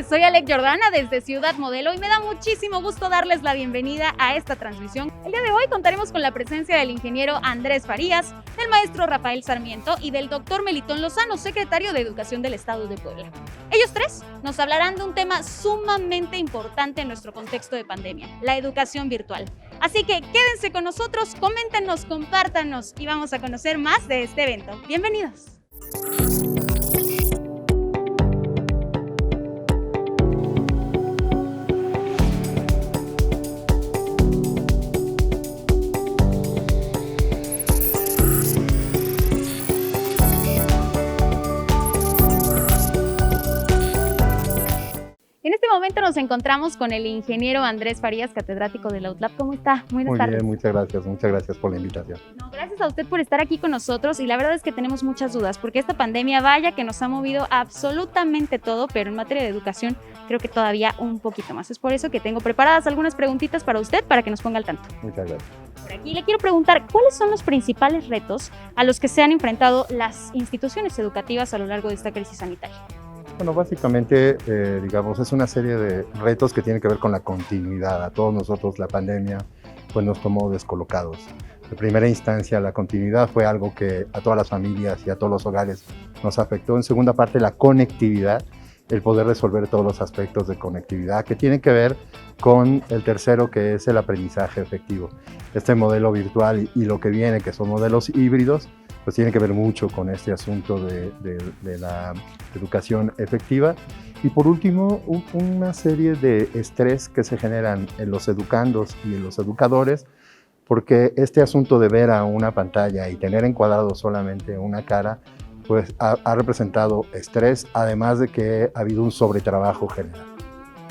tardes, soy Alec Jordana desde Ciudad Modelo y me da muchísimo gusto darles la bienvenida a esta transmisión. El día de hoy contaremos con la presencia del ingeniero Andrés Farías, del maestro Rafael Sarmiento y del doctor Melitón Lozano, secretario de Educación del Estado de Puebla. Ellos tres nos hablarán de un tema sumamente importante en nuestro contexto de pandemia, la educación virtual. Así que quédense con nosotros, coméntenos, compártanos y vamos a conocer más de este evento. Bienvenidos. En este momento nos encontramos con el ingeniero Andrés Farías, catedrático de la UTLAP. ¿Cómo está? Buenas tardes. Muy bien, muchas gracias por la invitación. No, gracias a usted por estar aquí con nosotros y la verdad es que tenemos muchas dudas porque esta pandemia vaya que nos ha movido absolutamente todo, pero en materia de educación creo que todavía un poquito más. Es por eso que tengo preparadas algunas preguntitas para usted para que nos ponga al tanto. Muchas gracias. Por aquí le quiero preguntar, ¿cuáles son los principales retos a los que se han enfrentado las instituciones educativas a lo largo de esta crisis sanitaria? Bueno, básicamente, digamos, es una serie de retos que tienen que ver con la continuidad. A todos nosotros la pandemia pues, nos tomó descolocados. En primera instancia, la continuidad fue algo que a todas las familias y a todos los hogares nos afectó. En segunda parte, la conectividad, el poder resolver todos los aspectos de conectividad que tienen que ver con el tercero, que es el aprendizaje efectivo. Este modelo virtual y lo que viene, que son modelos híbridos, pues tiene que ver mucho con este asunto de la educación efectiva. Y por último, una serie de estrés que se generan en los educandos y en los educadores, porque este asunto de ver a una pantalla y tener encuadrado solamente una cara, pues ha representado estrés, además de que ha habido un sobretrabajo general.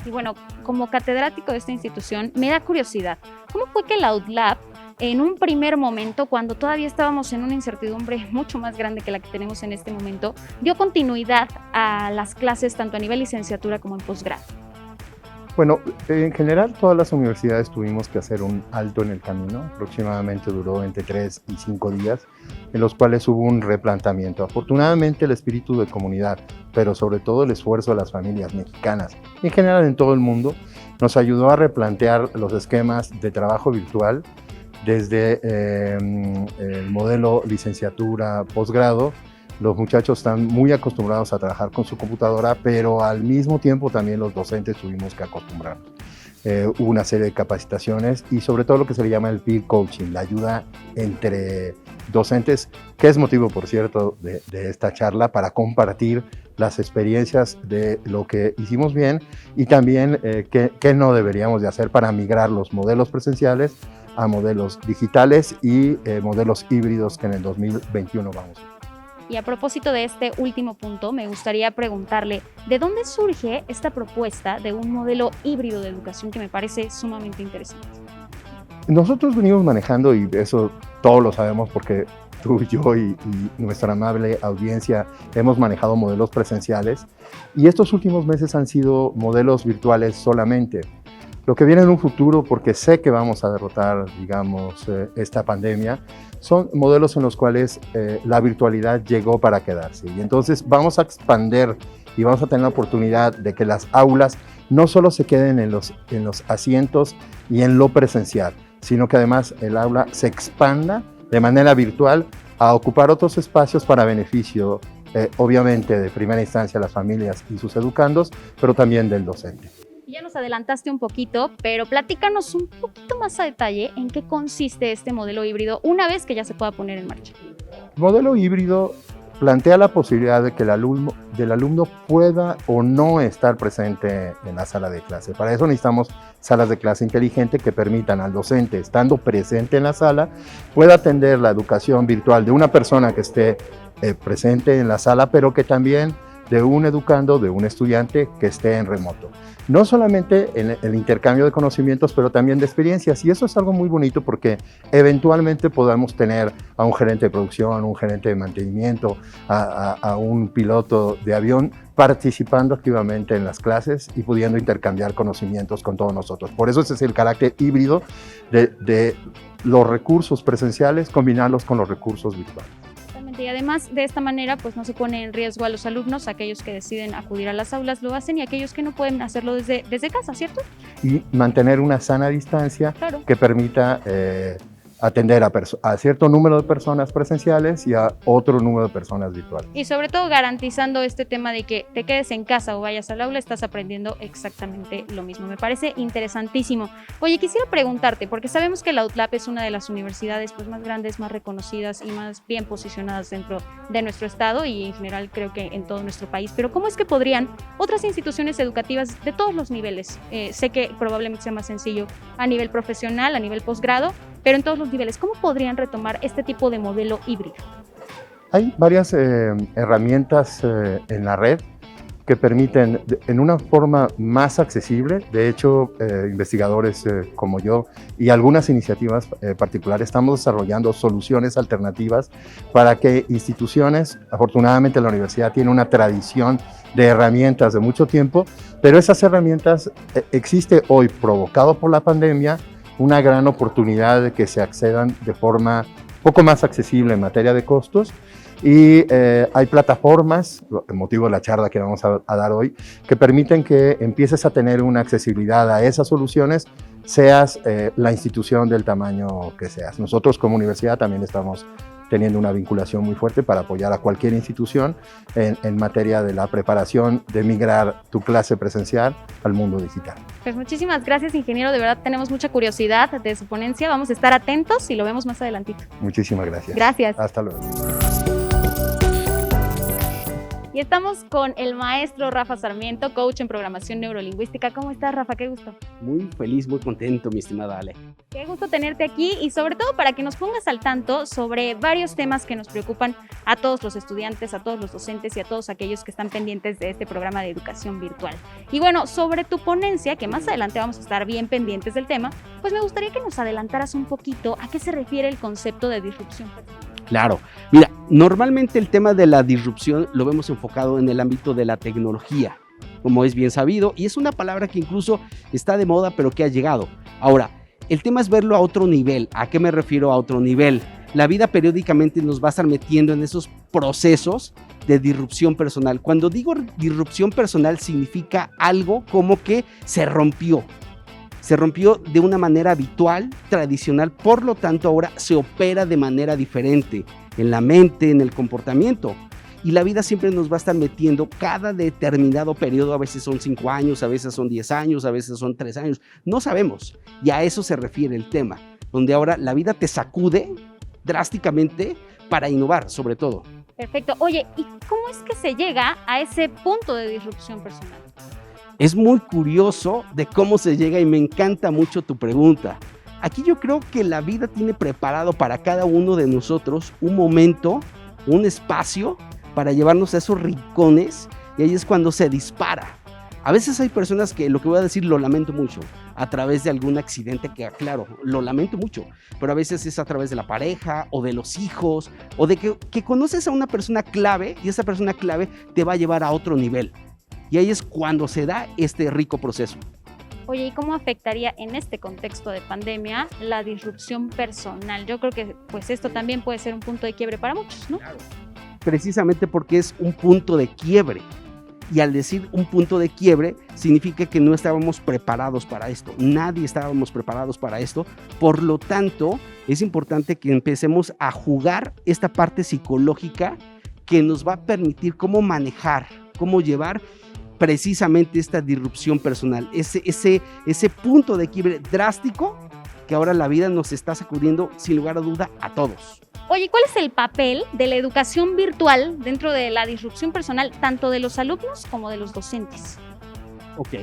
Y bueno, como catedrático de esta institución, me da curiosidad, ¿cómo fue que la UTLAP, en un primer momento, cuando todavía estábamos en una incertidumbre mucho más grande que la que tenemos en este momento, dio continuidad a las clases tanto a nivel licenciatura como en posgrado? Bueno, en general todas las universidades tuvimos que hacer un alto en el camino, aproximadamente duró entre 3 y 5 días, en los cuales hubo un replanteamiento. Afortunadamente el espíritu de comunidad, pero sobre todo el esfuerzo de las familias mexicanas, en general en todo el mundo, nos ayudó a replantear los esquemas de trabajo virtual, desde el modelo licenciatura, posgrado. Los muchachos están muy acostumbrados a trabajar con su computadora, pero al mismo tiempo también los docentes tuvimos que acostumbrarnos. Hubo una serie de capacitaciones y sobre todo lo que se le llama el peer coaching, la ayuda entre docentes, que es motivo, por cierto, de esta charla para compartir las experiencias de lo que hicimos bien y también qué no deberíamos de hacer para migrar los modelos presenciales a modelos digitales y modelos híbridos que en el 2021 vamos a ver. Y a propósito de este último punto, me gustaría preguntarle, ¿de dónde surge esta propuesta de un modelo híbrido de educación que me parece sumamente interesante? Nosotros venimos manejando, y eso todos lo sabemos porque tú, yo y nuestra amable audiencia hemos manejado modelos presenciales, y estos últimos meses han sido modelos virtuales solamente. Lo que viene en un futuro, porque sé que vamos a derrotar, digamos, esta pandemia, son modelos en los cuales la virtualidad llegó para quedarse. Y entonces vamos a expandir y vamos a tener la oportunidad de que las aulas no solo se queden en los asientos y en lo presencial, sino que además el aula se expanda de manera virtual a ocupar otros espacios para beneficio, obviamente, de primera instancia las familias y sus educandos, pero también del docente. Ya nos adelantaste un poquito, pero platícanos un poquito más a detalle en qué consiste este modelo híbrido una vez que ya se pueda poner en marcha. El modelo híbrido plantea la posibilidad de que el alumno pueda o no estar presente en la sala de clase. Para eso necesitamos salas de clase inteligente que permitan al docente, estando presente en la sala, pueda atender la educación virtual de una persona que esté presente en la sala, pero que también de un educando, de un estudiante que esté en remoto. No solamente en el intercambio de conocimientos, pero también de experiencias. Y eso es algo muy bonito porque eventualmente podamos tener a un gerente de producción, un gerente de mantenimiento, a un piloto de avión participando activamente en las clases y pudiendo intercambiar conocimientos con todos nosotros. Por eso ese es el carácter híbrido de los recursos presenciales, combinarlos con los recursos virtuales. Y además, de esta manera, pues no se pone en riesgo a los alumnos, aquellos que deciden acudir a las aulas lo hacen y aquellos que no pueden hacerlo desde casa, ¿cierto? Y mantener una sana distancia Claro. que permita atender a cierto número de personas presenciales y a otro número de personas virtuales. Y sobre todo garantizando este tema de que te quedes en casa o vayas al aula, estás aprendiendo exactamente lo mismo. Me parece interesantísimo. Oye, quisiera preguntarte, porque sabemos que la UTLAP es una de las universidades pues, más grandes, más reconocidas y más bien posicionadas dentro de nuestro estado y en general creo que en todo nuestro país, pero ¿cómo es que podrían otras instituciones educativas de todos los niveles, sé que probablemente sea más sencillo a nivel profesional, a nivel posgrado, pero en todos los niveles, ¿cómo podrían retomar este tipo de modelo híbrido? Hay varias herramientas en la red que permiten, en una forma más accesible, de hecho, investigadores como yo y algunas iniciativas particulares estamos desarrollando soluciones alternativas para que instituciones, afortunadamente la universidad tiene una tradición de herramientas de mucho tiempo, pero esas herramientas existe hoy, provocado por la pandemia, una gran oportunidad de que se accedan de forma poco más accesible en materia de costos y hay plataformas, el motivo de la charla que vamos a dar hoy, que permiten que empieces a tener una accesibilidad a esas soluciones, seas la institución del tamaño que seas. Nosotros como universidad también estamos teniendo una vinculación muy fuerte para apoyar a cualquier institución en materia de la preparación de migrar tu clase presencial al mundo digital. Pues muchísimas gracias, ingeniero. De verdad tenemos mucha curiosidad de su ponencia. Vamos a estar atentos y lo vemos más adelantito. Muchísimas gracias. Gracias. Hasta luego. Y estamos con el maestro Rafa Sarmiento, coach en programación neurolingüística. ¿Cómo estás, Rafa? Qué gusto. Muy feliz, muy contento, mi estimada Ale. Qué gusto tenerte aquí y sobre todo para que nos pongas al tanto sobre varios temas que nos preocupan a todos los estudiantes, a todos los docentes y a todos aquellos que están pendientes de este programa de educación virtual. Y bueno, sobre tu ponencia, que más adelante vamos a estar bien pendientes del tema, pues me gustaría que nos adelantaras un poquito a qué se refiere el concepto de disrupción. Claro, mira, normalmente el tema de la disrupción lo vemos enfocado en el ámbito de la tecnología, como es bien sabido, y es una palabra que incluso está de moda, pero que ha llegado. Ahora, el tema es verlo a otro nivel. ¿A qué me refiero a otro nivel? La vida periódicamente nos va a estar metiendo en esos procesos de disrupción personal. Cuando digo disrupción personal significa algo como que se rompió de una manera habitual, tradicional, por lo tanto ahora se opera de manera diferente en la mente, en el comportamiento. Y la vida siempre nos va a estar metiendo cada determinado periodo, a veces son 5 años, a veces son 10 años, a veces son 3 años, no sabemos. Y a eso se refiere el tema, donde ahora la vida te sacude drásticamente para innovar, sobre todo. Perfecto. Oye, ¿y cómo es que se llega a ese punto de disrupción personal? Es muy curioso de cómo se llega y me encanta mucho tu pregunta. Aquí yo creo que la vida tiene preparado para cada uno de nosotros un momento, un espacio para llevarnos a esos rincones y ahí es cuando se dispara. A veces hay personas que, lo que voy a decir, lo lamento mucho, a través de algún accidente que, claro, lo lamento mucho, pero a veces es a través de la pareja o de los hijos o de que conoces a una persona clave y esa persona clave te va a llevar a otro nivel. Y ahí es cuando se da este rico proceso. Oye, ¿y cómo afectaría en este contexto de pandemia la disrupción personal? Yo creo que pues esto también puede ser un punto de quiebre para muchos, ¿no? Claro. Precisamente porque es un punto de quiebre. Y al decir un punto de quiebre, significa que no estábamos preparados para esto. Nadie estábamos preparados para esto. Por lo tanto, es importante que empecemos a jugar esta parte psicológica que nos va a permitir cómo manejar, cómo llevar precisamente esta disrupción personal, ese punto de quiebre drástico que ahora la vida nos está sacudiendo sin lugar a duda a todos. Oye, ¿cuál es el papel de la educación virtual dentro de la disrupción personal, tanto de los alumnos como de los docentes? Ok,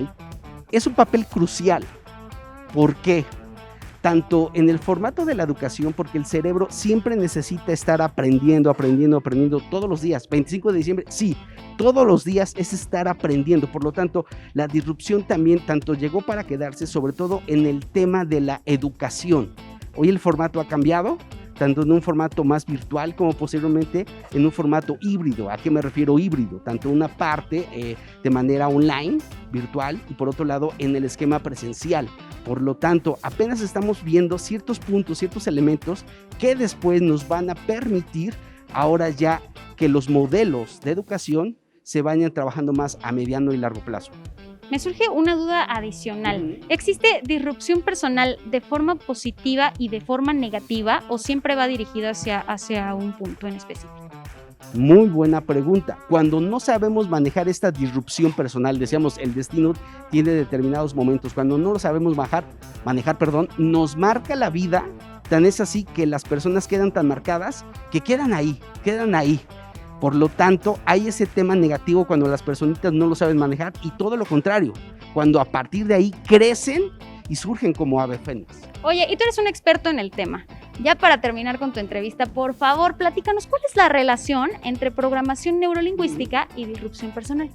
es un papel crucial. ¿Por qué? Tanto en el formato de la educación, porque el cerebro siempre necesita estar aprendiendo todos los días. 25 de diciembre, sí, todos los días es estar aprendiendo. Por lo tanto, la disrupción también tanto llegó para quedarse, sobre todo en el tema de la educación. Hoy el formato ha cambiado, tanto en un formato más virtual como posiblemente en un formato híbrido. ¿A qué me refiero híbrido? Tanto una parte de manera online, virtual, y por otro lado en el esquema presencial. Por lo tanto, apenas estamos viendo ciertos puntos, ciertos elementos que después nos van a permitir ahora ya que los modelos de educación se vayan trabajando más a mediano y largo plazo. Me surge una duda adicional. ¿Existe disrupción personal de forma positiva y de forma negativa o siempre va dirigido hacia un punto en específico? Muy buena pregunta. Cuando no sabemos manejar esta disrupción personal, decíamos, el destino tiene determinados momentos. Cuando no lo sabemos manejar, nos marca la vida. Tan es así que las personas quedan tan marcadas que quedan ahí. Por lo tanto, hay ese tema negativo cuando las personitas no lo saben manejar y todo lo contrario, cuando a partir de ahí crecen y surgen como ave fénix. Oye, y tú eres un experto en el tema. Ya para terminar con tu entrevista, por favor, platícanos cuál es la relación entre programación neurolingüística y disrupción personal.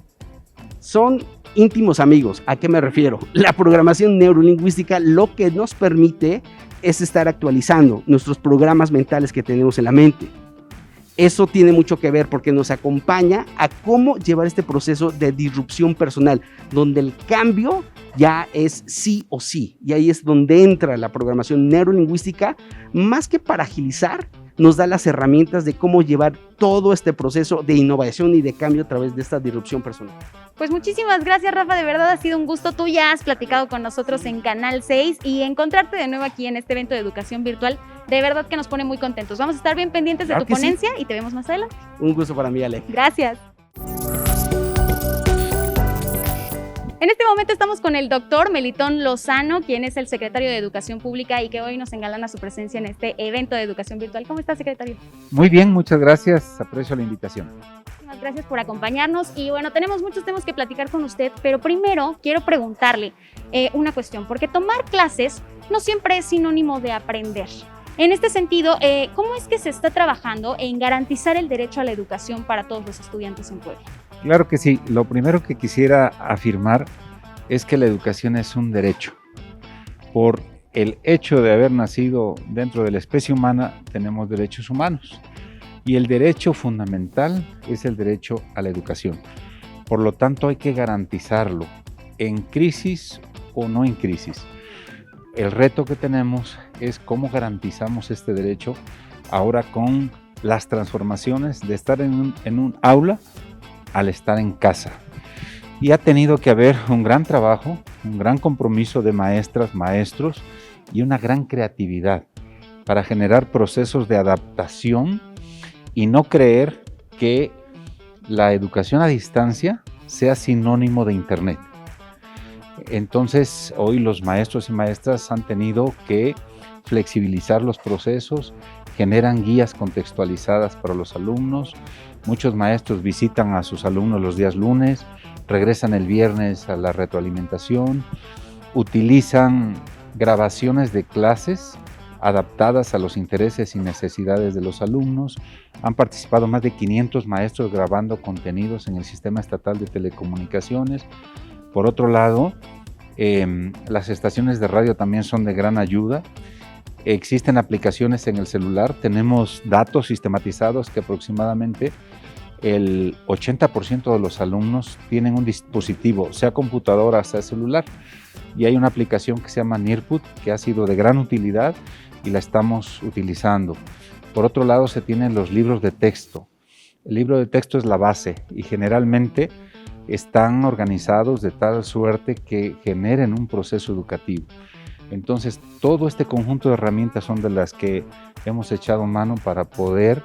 Son íntimos amigos. ¿A qué me refiero? La programación neurolingüística lo que nos permite es estar actualizando nuestros programas mentales que tenemos en la mente. Eso tiene mucho que ver porque nos acompaña a cómo llevar este proceso de disrupción personal, donde el cambio ya es sí o sí. Y ahí es donde entra la programación neurolingüística, más que para agilizar, nos da las herramientas de cómo llevar todo este proceso de innovación y de cambio a través de esta disrupción personal. Pues muchísimas gracias, Rafa, de verdad ha sido un gusto. Tú ya has platicado con nosotros en Canal 6 y encontrarte de nuevo aquí en este evento de educación virtual, de verdad que nos pone muy contentos. Vamos a estar bien pendientes de tu ponencia y te vemos más adelante. Un gusto para mí, Ale. Gracias. En este momento estamos con el doctor Melitón Lozano, quien es el secretario de Educación Pública y que hoy nos engalana su presencia en este evento de educación virtual. ¿Cómo está, secretario? Muy bien, muchas gracias. Aprecio la invitación. Muchas gracias por acompañarnos y bueno, tenemos muchos temas que platicar con usted, pero primero quiero preguntarle una cuestión, porque tomar clases no siempre es sinónimo de aprender. En este sentido, ¿cómo es que se está trabajando en garantizar el derecho a la educación para todos los estudiantes en Puebla? Claro que sí. Lo primero que quisiera afirmar es que la educación es un derecho. Por el hecho de haber nacido dentro de la especie humana, tenemos derechos humanos. Y el derecho fundamental es el derecho a la educación. Por lo tanto, hay que garantizarlo, en crisis o no en crisis. El reto que tenemos es cómo garantizamos este derecho ahora con las transformaciones de estar en un aula al estar en casa. Y ha tenido que haber un gran trabajo, un gran compromiso de maestras, maestros y una gran creatividad para generar procesos de adaptación y no creer que la educación a distancia sea sinónimo de Internet. Entonces, hoy los maestros y maestras han tenido que flexibilizar los procesos, generan guías contextualizadas para los alumnos. Muchos maestros visitan a sus alumnos los días lunes, regresan el viernes a la retroalimentación, utilizan grabaciones de clases adaptadas a los intereses y necesidades de los alumnos. Han participado más de 500 maestros grabando contenidos en el Sistema Estatal de Telecomunicaciones. Por otro lado, las estaciones de radio también son de gran ayuda. Existen aplicaciones en el celular, tenemos datos sistematizados que aproximadamente el 80% de los alumnos tienen un dispositivo, sea computadora, sea celular, y hay una aplicación que se llama Nearput, que ha sido de gran utilidad y la estamos utilizando. Por otro lado, se tienen los libros de texto. El libro de texto es la base y generalmente están organizados de tal suerte que generen un proceso educativo. Entonces, todo este conjunto de herramientas son de las que hemos echado mano para poder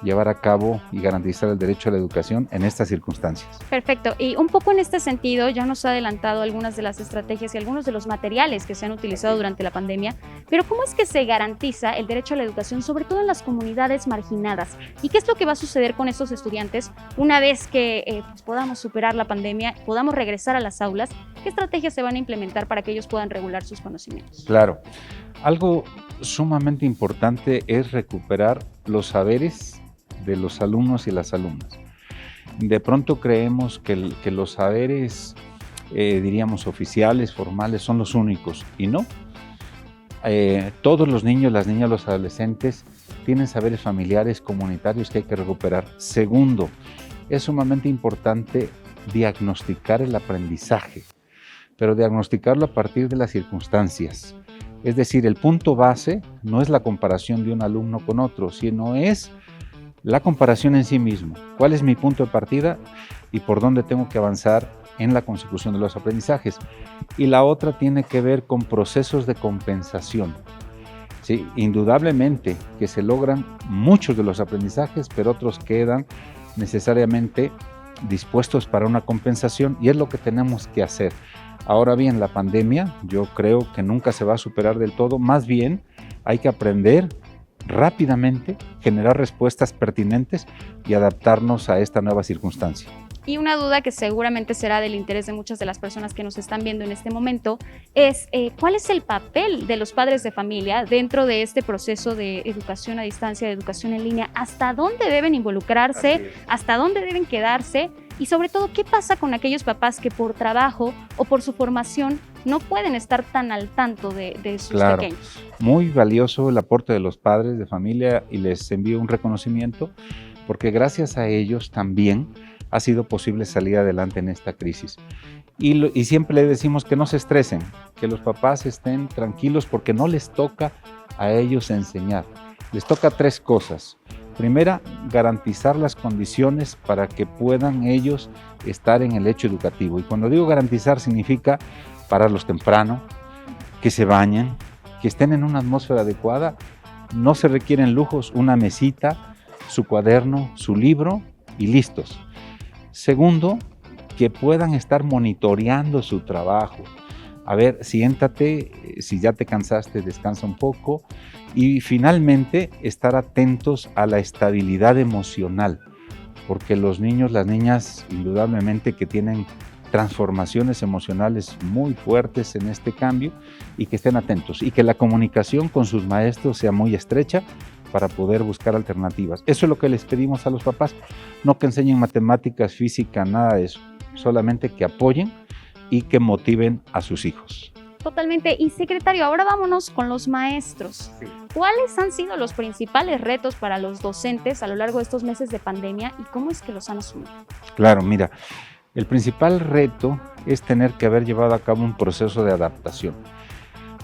llevar a cabo y garantizar el derecho a la educación en estas circunstancias. Perfecto. Y un poco en este sentido, ya nos ha adelantado algunas de las estrategias y algunos de los materiales que se han utilizado durante la pandemia, pero ¿cómo es que se garantiza el derecho a la educación, sobre todo en las comunidades marginadas? ¿Y qué es lo que va a suceder con estos estudiantes una vez que podamos superar la pandemia, podamos regresar a las aulas? ¿Qué estrategias se van a implementar para que ellos puedan regular sus conocimientos? Claro. Algo sumamente importante es recuperar los saberes de los alumnos y las alumnas. De pronto creemos que los saberes, diríamos, oficiales, formales, son los únicos, y no. Todos los niños, las niñas, los adolescentes tienen saberes familiares, comunitarios que hay que recuperar. Segundo, es sumamente importante diagnosticar el aprendizaje, pero diagnosticarlo a partir de las circunstancias. Es decir, el punto base no es la comparación de un alumno con otro, sino es La comparación en sí mismo, cuál es mi punto de partida y por dónde tengo que avanzar en la consecución de los aprendizajes. Y la otra tiene que ver con procesos de compensación. Sí, indudablemente que se logran muchos de los aprendizajes, pero otros quedan necesariamente dispuestos para una compensación y es lo que tenemos que hacer. Ahora bien, la pandemia yo creo que nunca se va a superar del todo, más bien hay que aprender rápidamente, generar respuestas pertinentes y adaptarnos a esta nueva circunstancia. Y una duda que seguramente será del interés de muchas de las personas que nos están viendo en este momento es ¿cuál es el papel de los padres de familia dentro de este proceso de educación a distancia, de educación en línea? ¿Hasta dónde deben involucrarse? ¿Hasta dónde deben quedarse? Y sobre todo, ¿qué pasa con aquellos papás que por trabajo o por su formación no pueden estar tan al tanto de sus pequeños? Muy valioso el aporte de los padres de familia y les envío un reconocimiento porque gracias a ellos también ha sido posible salir adelante en esta crisis. Y siempre le decimos que no se estresen, que los papás estén tranquilos porque no les toca a ellos enseñar. Les toca 3 cosas. Primera, garantizar las condiciones para que puedan ellos estar en el hecho educativo. Y cuando digo garantizar significa pararlos temprano, que se bañen, que estén en una atmósfera adecuada. No se requieren lujos, una mesita, su cuaderno, su libro y listos. Segundo, que puedan estar monitoreando su trabajo. A ver, siéntate, si ya te cansaste, descansa un poco. Y finalmente, estar atentos a la estabilidad emocional, porque los niños, las niñas, indudablemente que tienen transformaciones emocionales muy fuertes en este cambio y que estén atentos y que la comunicación con sus maestros sea muy estrecha para poder buscar alternativas. Eso es lo que les pedimos a los papás, no que enseñen matemáticas, física, nada de eso, solamente que apoyen y que motiven a sus hijos. Totalmente. Y secretario, ahora vámonos con los maestros. Sí. ¿Cuáles han sido los principales retos para los docentes a lo largo de estos meses de pandemia y cómo es que los han asumido? Claro, mira, el principal reto es tener que haber llevado a cabo un proceso de adaptación.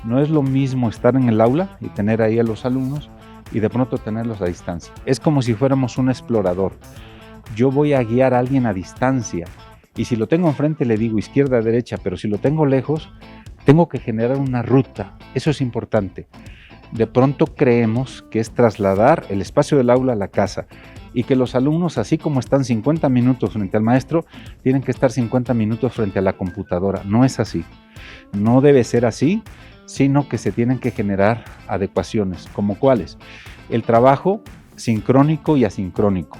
No es lo mismo estar en el aula y tener ahí a los alumnos y de pronto tenerlos a distancia. Es como si fuéramos un explorador. Yo voy a guiar a alguien a distancia y si lo tengo enfrente le digo izquierda, derecha, pero si lo tengo lejos, tengo que generar una ruta. Eso es importante. De pronto creemos que es trasladar el espacio del aula a la casa y que los alumnos, así como están 50 minutos frente al maestro, tienen que estar 50 minutos frente a la computadora. No es así. No debe ser así, sino que se tienen que generar adecuaciones. ¿Como cuáles? El trabajo sincrónico y asincrónico.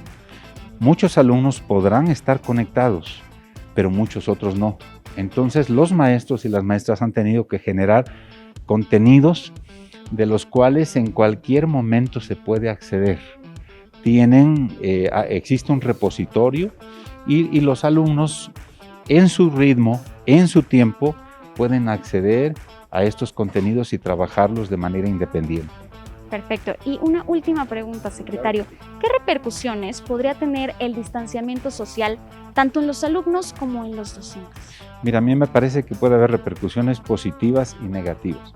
Muchos alumnos podrán estar conectados, pero muchos otros no. Entonces los maestros y las maestras han tenido que generar contenidos de los cuales en cualquier momento se puede acceder. Existe un repositorio y los alumnos en su ritmo, en su tiempo, pueden acceder a estos contenidos y trabajarlos de manera independiente. Perfecto. Y una última pregunta, secretario. ¿Qué repercusiones podría tener el distanciamiento social tanto en los alumnos como en los docentes? Mira, a mí me parece que puede haber repercusiones positivas y negativas.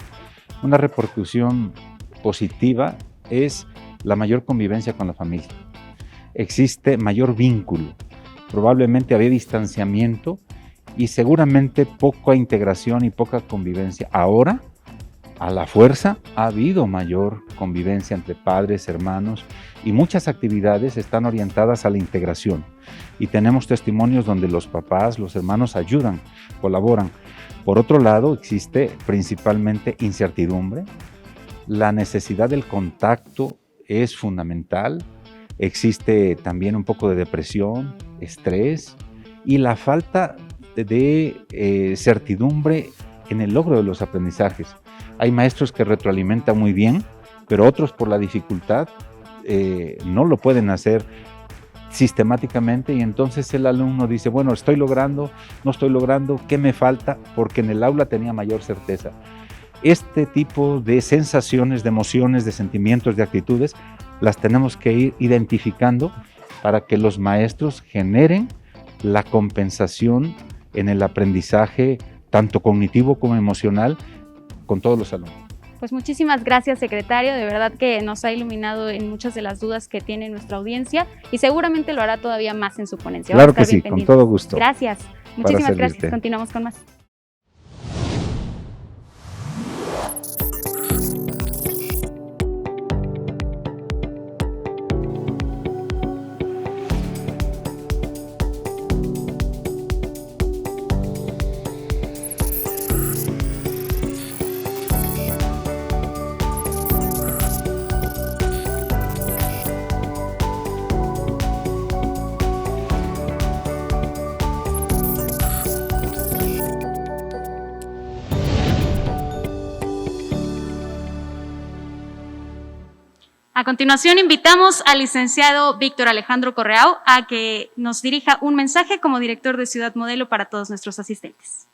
Una repercusión positiva es la mayor convivencia con la familia. Existe mayor vínculo. Probablemente había distanciamiento y seguramente poca integración y poca convivencia. Ahora, a la fuerza, ha habido mayor convivencia entre padres, hermanos y muchas actividades están orientadas a la integración. Y tenemos testimonios donde los papás, los hermanos ayudan, colaboran. Por otro lado, existe principalmente incertidumbre. La necesidad del contacto es fundamental. Existe también un poco de depresión, estrés y la falta de certidumbre en el logro de los aprendizajes. Hay maestros que retroalimentan muy bien, pero otros por la dificultad no lo pueden hacer sistemáticamente y entonces el alumno dice, bueno, estoy logrando, no estoy logrando, ¿qué me falta? Porque en el aula tenía mayor certeza. Este tipo de sensaciones, de emociones, de sentimientos, de actitudes, las tenemos que ir identificando para que los maestros generen la compensación en el aprendizaje, tanto cognitivo como emocional, con todos los alumnos. Pues muchísimas gracias, secretario. De verdad que nos ha iluminado en muchas de las dudas que tiene nuestra audiencia y seguramente lo hará todavía más en su ponencia. Claro Vamos a que estar bien sí, con pendientes. todo gusto. Gracias. Muchísimas gracias. servirte. Continuamos con más. A continuación, invitamos al licenciado Víctor Alejandro Correao a que nos dirija un mensaje como director de Ciudad Modelo para todos nuestros asistentes.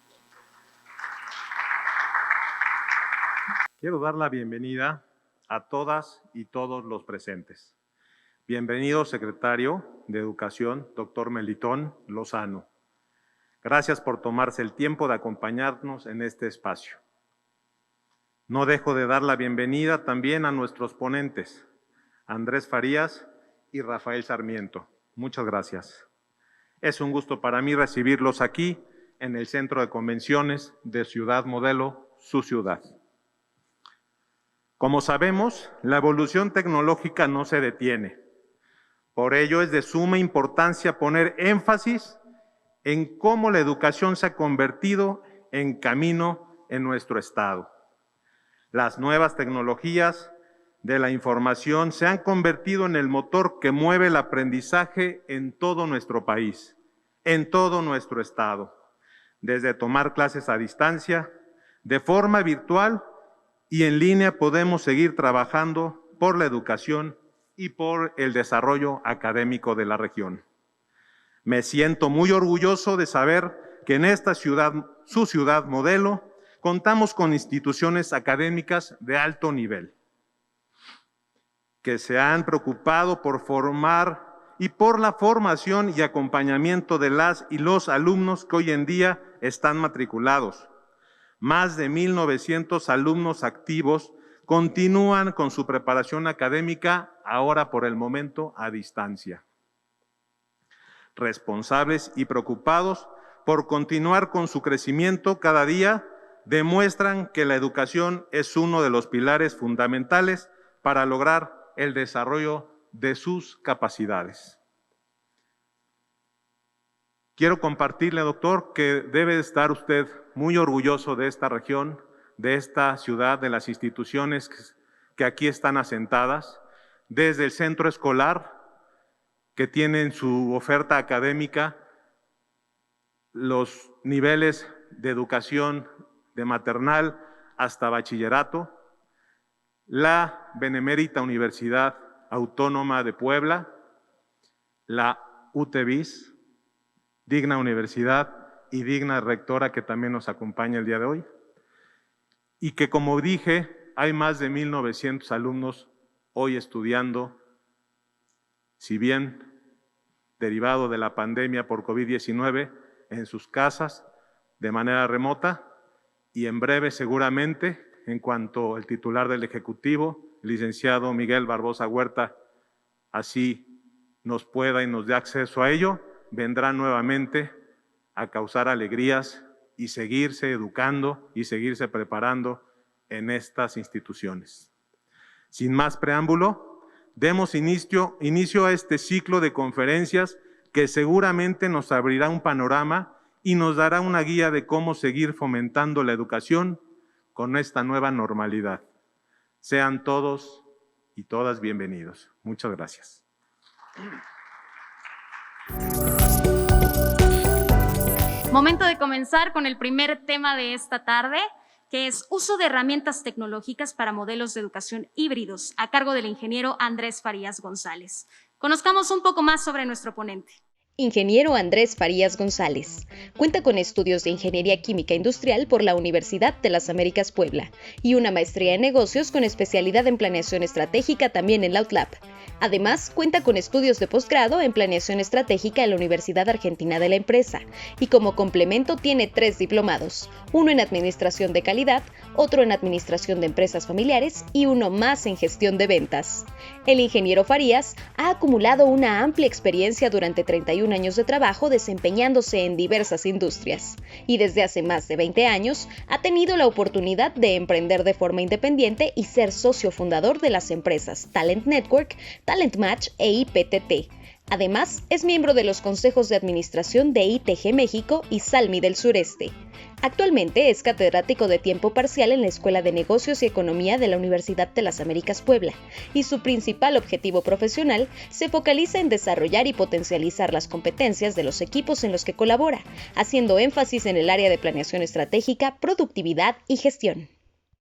Quiero dar la bienvenida a todas y todos los presentes. Bienvenido, secretario de Educación, doctor Melitón Lozano. Gracias por tomarse el tiempo de acompañarnos en este espacio. No dejo de dar la bienvenida también a nuestros ponentes, Andrés Farías y Rafael Sarmiento. Muchas gracias. Es un gusto para mí recibirlos aquí en el Centro de Convenciones de Ciudad Modelo, su ciudad. Como sabemos, la evolución tecnológica no se detiene. Por ello es de suma importancia poner énfasis en cómo la educación se ha convertido en camino en nuestro estado. Las nuevas tecnologías de la información se han convertido en el motor que mueve el aprendizaje en todo nuestro país, en todo nuestro estado, desde tomar clases a distancia, de forma virtual y en línea podemos seguir trabajando por la educación y por el desarrollo académico de la región. Me siento muy orgulloso de saber que en esta ciudad, su ciudad modelo, contamos con instituciones académicas de alto nivel, que se han preocupado por formar y por la formación y acompañamiento de las y los alumnos que hoy en día están matriculados. Más de 1,900 alumnos activos continúan con su preparación académica, ahora por el momento a distancia. Responsables y preocupados por continuar con su crecimiento cada día, demuestran que la educación es uno de los pilares fundamentales para lograr el desarrollo de sus capacidades. Quiero compartirle, doctor, que debe estar usted muy orgulloso de esta región, de esta ciudad, de las instituciones que aquí están asentadas, desde el centro escolar, que tienen su oferta académica, los niveles de educación de maternal hasta bachillerato, la Benemérita Universidad Autónoma de Puebla, la UTEBIS, digna universidad y digna rectora que también nos acompaña el día de hoy, y que, como dije, hay más de 1,900 alumnos hoy estudiando, si bien derivado de la pandemia por COVID-19, en sus casas de manera remota, y en breve seguramente, en cuanto el titular del Ejecutivo, el licenciado Miguel Barbosa Huerta, así nos pueda y nos dé acceso a ello, vendrá nuevamente a causar alegrías y seguirse educando y seguirse preparando en estas instituciones. Sin más preámbulo, demos inicio a este ciclo de conferencias que seguramente nos abrirá un panorama y nos dará una guía de cómo seguir fomentando la educación con esta nueva normalidad. Sean todos y todas bienvenidos. Muchas gracias. Momento de comenzar con el primer tema de esta tarde, que es uso de herramientas tecnológicas para modelos de educación híbridos, a cargo del ingeniero Andrés Farías González. Conozcamos un poco más sobre nuestro ponente. Ingeniero Andrés Farías González. Cuenta con estudios de Ingeniería Química Industrial por la Universidad de las Américas Puebla y una maestría en negocios con especialidad en planeación estratégica también en la UTLAP. Además, cuenta con estudios de posgrado en planeación estratégica en la Universidad Argentina de la Empresa y como complemento tiene 3 diplomados, uno en Administración de Calidad, otro en Administración de Empresas Familiares y uno más en Gestión de Ventas. El ingeniero Farías ha acumulado una amplia experiencia durante 31 años de trabajo desempeñándose en diversas industrias y desde hace más de 20 años ha tenido la oportunidad de emprender de forma independiente y ser socio fundador de las empresas Talent Network, Talent Match e IPTT. Además, es miembro de los consejos de administración de ITG México y Salmi del Sureste. Actualmente es catedrático de tiempo parcial en la Escuela de Negocios y Economía de la Universidad de las Américas Puebla, y su principal objetivo profesional se focaliza en desarrollar y potencializar las competencias de los equipos en los que colabora, haciendo énfasis en el área de planeación estratégica, productividad y gestión.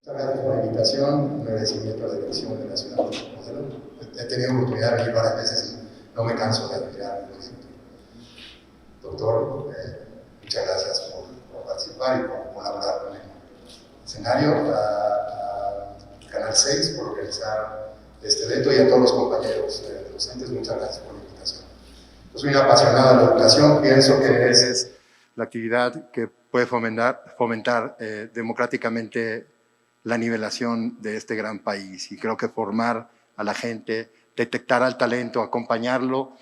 Muchas gracias por la invitación, un agradecimiento a la dirección de la ciudad de Modelo. He tenido oportunidad de venir varias veces y no me canso de admirar el proyecto. Doctor, muchas gracias por participar y por colaborar con el escenario, a Canal 6 por organizar este evento y a todos los compañeros docentes, muchas gracias por la invitación. Yo soy un apasionado de la educación, pienso que es la actividad que puede fomentar democráticamente la nivelación de este gran país, y creo que formar a la gente, detectar al talento, acompañarlo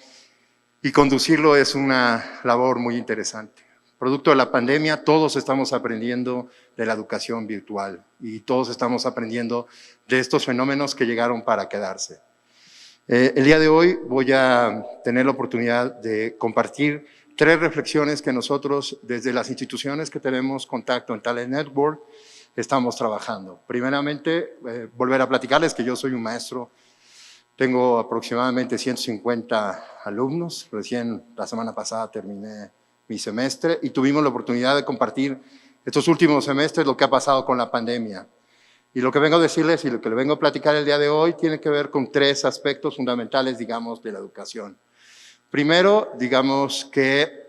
y conducirlo es una labor muy interesante. Producto de la pandemia, todos estamos aprendiendo de la educación virtual y todos estamos aprendiendo de estos fenómenos que llegaron para quedarse. El día de hoy voy a tener la oportunidad de compartir 3 reflexiones que nosotros, desde las instituciones que tenemos contacto en Talent Network, estamos trabajando. Primeramente, volver a platicarles que yo soy un maestro. Tengo aproximadamente 150 alumnos. Recién la semana pasada terminé mi semestre y tuvimos la oportunidad de compartir estos últimos semestres lo que ha pasado con la pandemia. Y lo que vengo a decirles y lo que les vengo a platicar el día de hoy tiene que ver con 3 aspectos fundamentales, digamos, de la educación. Primero, digamos que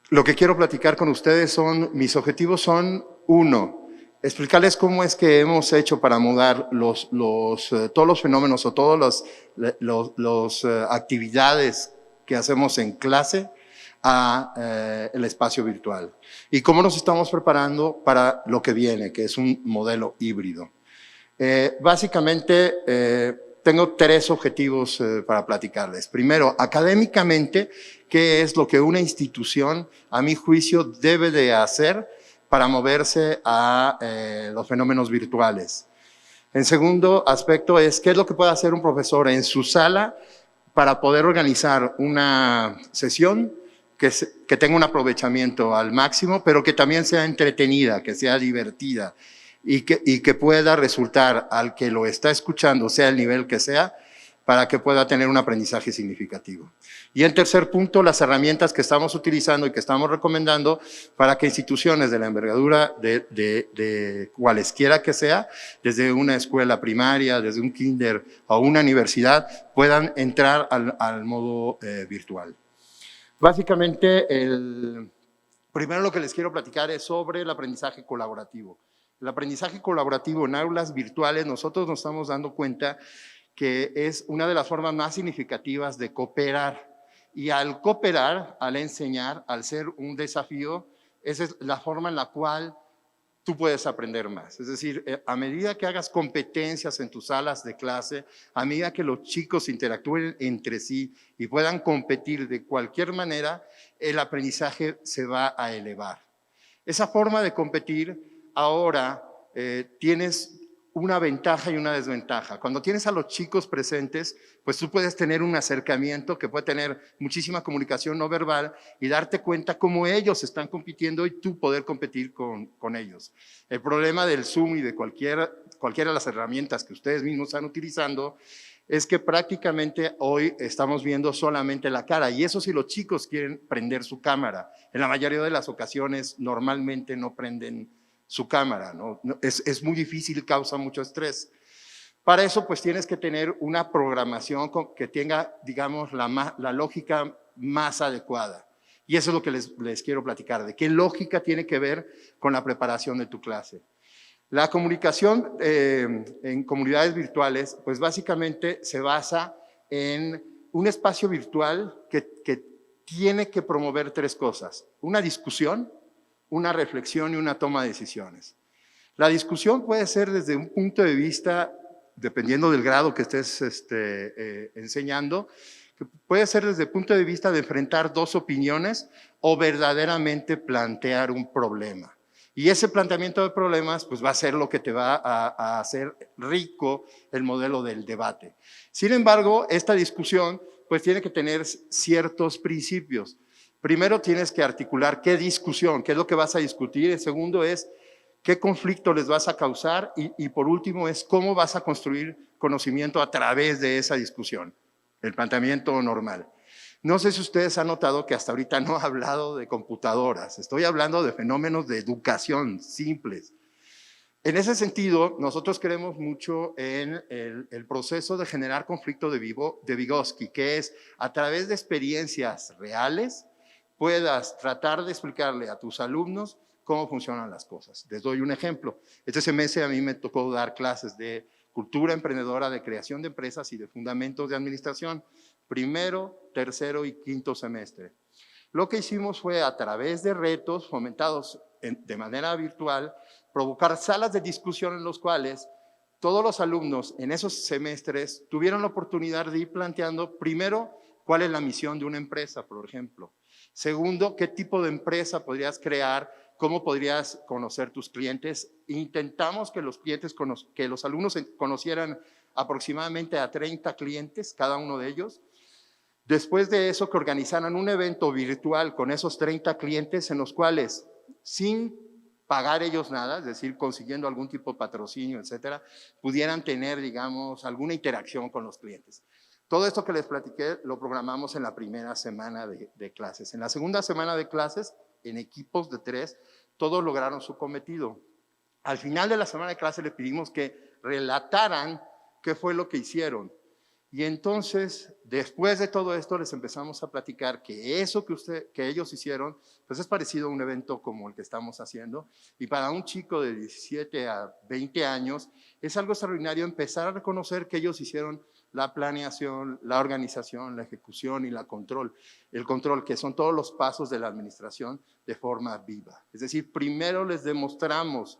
lo que quiero platicar con ustedes mis objetivos son, 1, explicarles cómo es que hemos hecho para mudar todos los fenómenos o todas las actividades que hacemos en clase a el espacio virtual y cómo nos estamos preparando para lo que viene, que es un modelo híbrido. Básicamente, tengo 3 objetivos para platicarles. Primero, académicamente, ¿qué es lo que una institución, a mi juicio, debe de hacer para moverse a los fenómenos virtuales? En segundo aspecto es, ¿qué es lo que puede hacer un profesor en su sala para poder organizar una sesión que tenga un aprovechamiento al máximo, pero que también sea entretenida, que sea divertida y que pueda resultar al que lo está escuchando, sea el nivel que sea, para que pueda tener un aprendizaje significativo? Y en tercer punto, las herramientas que estamos utilizando y que estamos recomendando para que instituciones de la envergadura de cualesquiera que sea, desde una escuela primaria, desde un kinder o una universidad, puedan entrar al modo virtual. Básicamente, primero lo que les quiero platicar es sobre el aprendizaje colaborativo. El aprendizaje colaborativo en aulas virtuales, nosotros nos estamos dando cuenta que es una de las formas más significativas de cooperar. Y al cooperar, al enseñar, al ser un desafío, esa es la forma en la cual tú puedes aprender más. Es decir, a medida que hagas competencias en tus salas de clase, a medida que los chicos interactúen entre sí y puedan competir de cualquier manera, el aprendizaje se va a elevar. Esa forma de competir ahora tienes una ventaja y una desventaja. Cuando tienes a los chicos presentes, pues tú puedes tener un acercamiento que puede tener muchísima comunicación no verbal y darte cuenta cómo ellos están compitiendo y tú poder competir con ellos. El problema del Zoom y de cualquiera de las herramientas que ustedes mismos están utilizando es que prácticamente hoy estamos viendo solamente la cara, y eso si los chicos quieren prender su cámara. En la mayoría de las ocasiones normalmente no prenden su cámara, ¿no? Es muy difícil, causa mucho estrés. Para eso, pues tienes que tener una programación que tenga, digamos, la lógica más adecuada. Y eso es lo que les quiero platicar, de qué lógica tiene que ver con la preparación de tu clase. La comunicación en comunidades virtuales, pues básicamente se basa en un espacio virtual que tiene que promover tres cosas: una discusión, una reflexión y una toma de decisiones. La discusión puede ser desde un punto de vista, dependiendo del grado que estés enseñando, que puede ser desde el punto de vista de enfrentar dos opiniones o verdaderamente plantear un problema. Y ese planteamiento de problemas pues va a ser lo que te va a hacer rico el modelo del debate. Sin embargo, esta discusión pues tiene que tener ciertos principios. Primero tienes que articular qué discusión, qué es lo que vas a discutir. El segundo es qué conflicto les vas a causar y por último es cómo vas a construir conocimiento a través de esa discusión, el planteamiento normal. No sé si ustedes han notado que hasta ahorita no he hablado de computadoras, estoy hablando de fenómenos de educación simples. En ese sentido, nosotros creemos mucho en el proceso de generar conflicto de Vygotsky, que es a través de experiencias reales puedas tratar de explicarle a tus alumnos cómo funcionan las cosas. Les doy un ejemplo. Este semestre a mí me tocó dar clases de cultura emprendedora, de creación de empresas y de fundamentos de administración, primero, tercero y quinto semestre. Lo que hicimos fue, a través de retos fomentados de manera virtual, provocar salas de discusión en los cuales todos los alumnos en esos semestres tuvieron la oportunidad de ir planteando, primero, cuál es la misión de una empresa, por ejemplo. Segundo, qué tipo de empresa podrías crear, cómo podrías conocer tus clientes. Intentamos que los alumnos conocieran aproximadamente a 30 clientes, cada uno de ellos. Después de eso, que organizaran un evento virtual con esos 30 clientes en los cuales, sin pagar ellos nada, es decir, consiguiendo algún tipo de patrocinio, etcétera, pudieran tener, digamos, alguna interacción con los clientes. Todo esto que les platiqué lo programamos en la primera semana de clases. En la segunda semana de clases, en equipos de 3, todos lograron su cometido. Al final de la semana de clases les pedimos que relataran qué fue lo que hicieron. Y entonces, después de todo esto, les empezamos a platicar que eso que ellos hicieron, pues es parecido a un evento como el que estamos haciendo. Y para un chico de 17 a 20 años, es algo extraordinario empezar a reconocer que ellos hicieron la planeación, la organización, la ejecución y el control, que son todos los pasos de la administración de forma viva. Es decir, primero les demostramos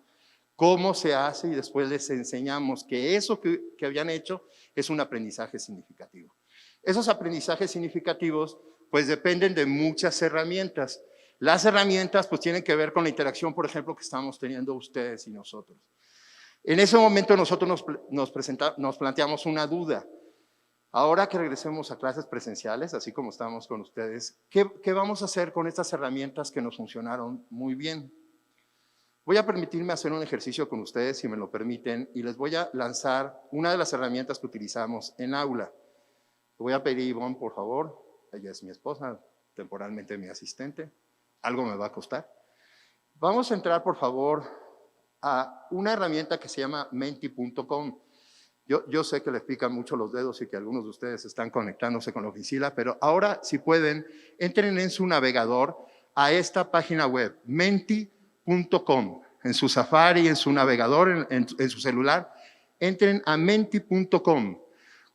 cómo se hace y después les enseñamos que eso que habían hecho es un aprendizaje significativo. Esos aprendizajes significativos pues dependen de muchas herramientas. Las herramientas pues tienen que ver con la interacción, por ejemplo, que estamos teniendo ustedes y nosotros. En ese momento nosotros nos planteamos una duda. Ahora que regresemos a clases presenciales, así como estamos con ustedes, ¿qué vamos a hacer con estas herramientas que nos funcionaron muy bien? Voy a permitirme hacer un ejercicio con ustedes, si me lo permiten, y les voy a lanzar una de las herramientas que utilizamos en aula. Le voy a pedir a Ivonne, por favor, ella es mi esposa, temporalmente mi asistente, algo me va a costar. Vamos a entrar, por favor, a una herramienta que se llama menti.com. Yo sé que les pican mucho los dedos y que algunos de ustedes están conectándose con la oficina, pero ahora, si pueden, entren en su navegador a esta página web, menti.com, en su Safari, en su navegador, en su celular, entren a menti.com.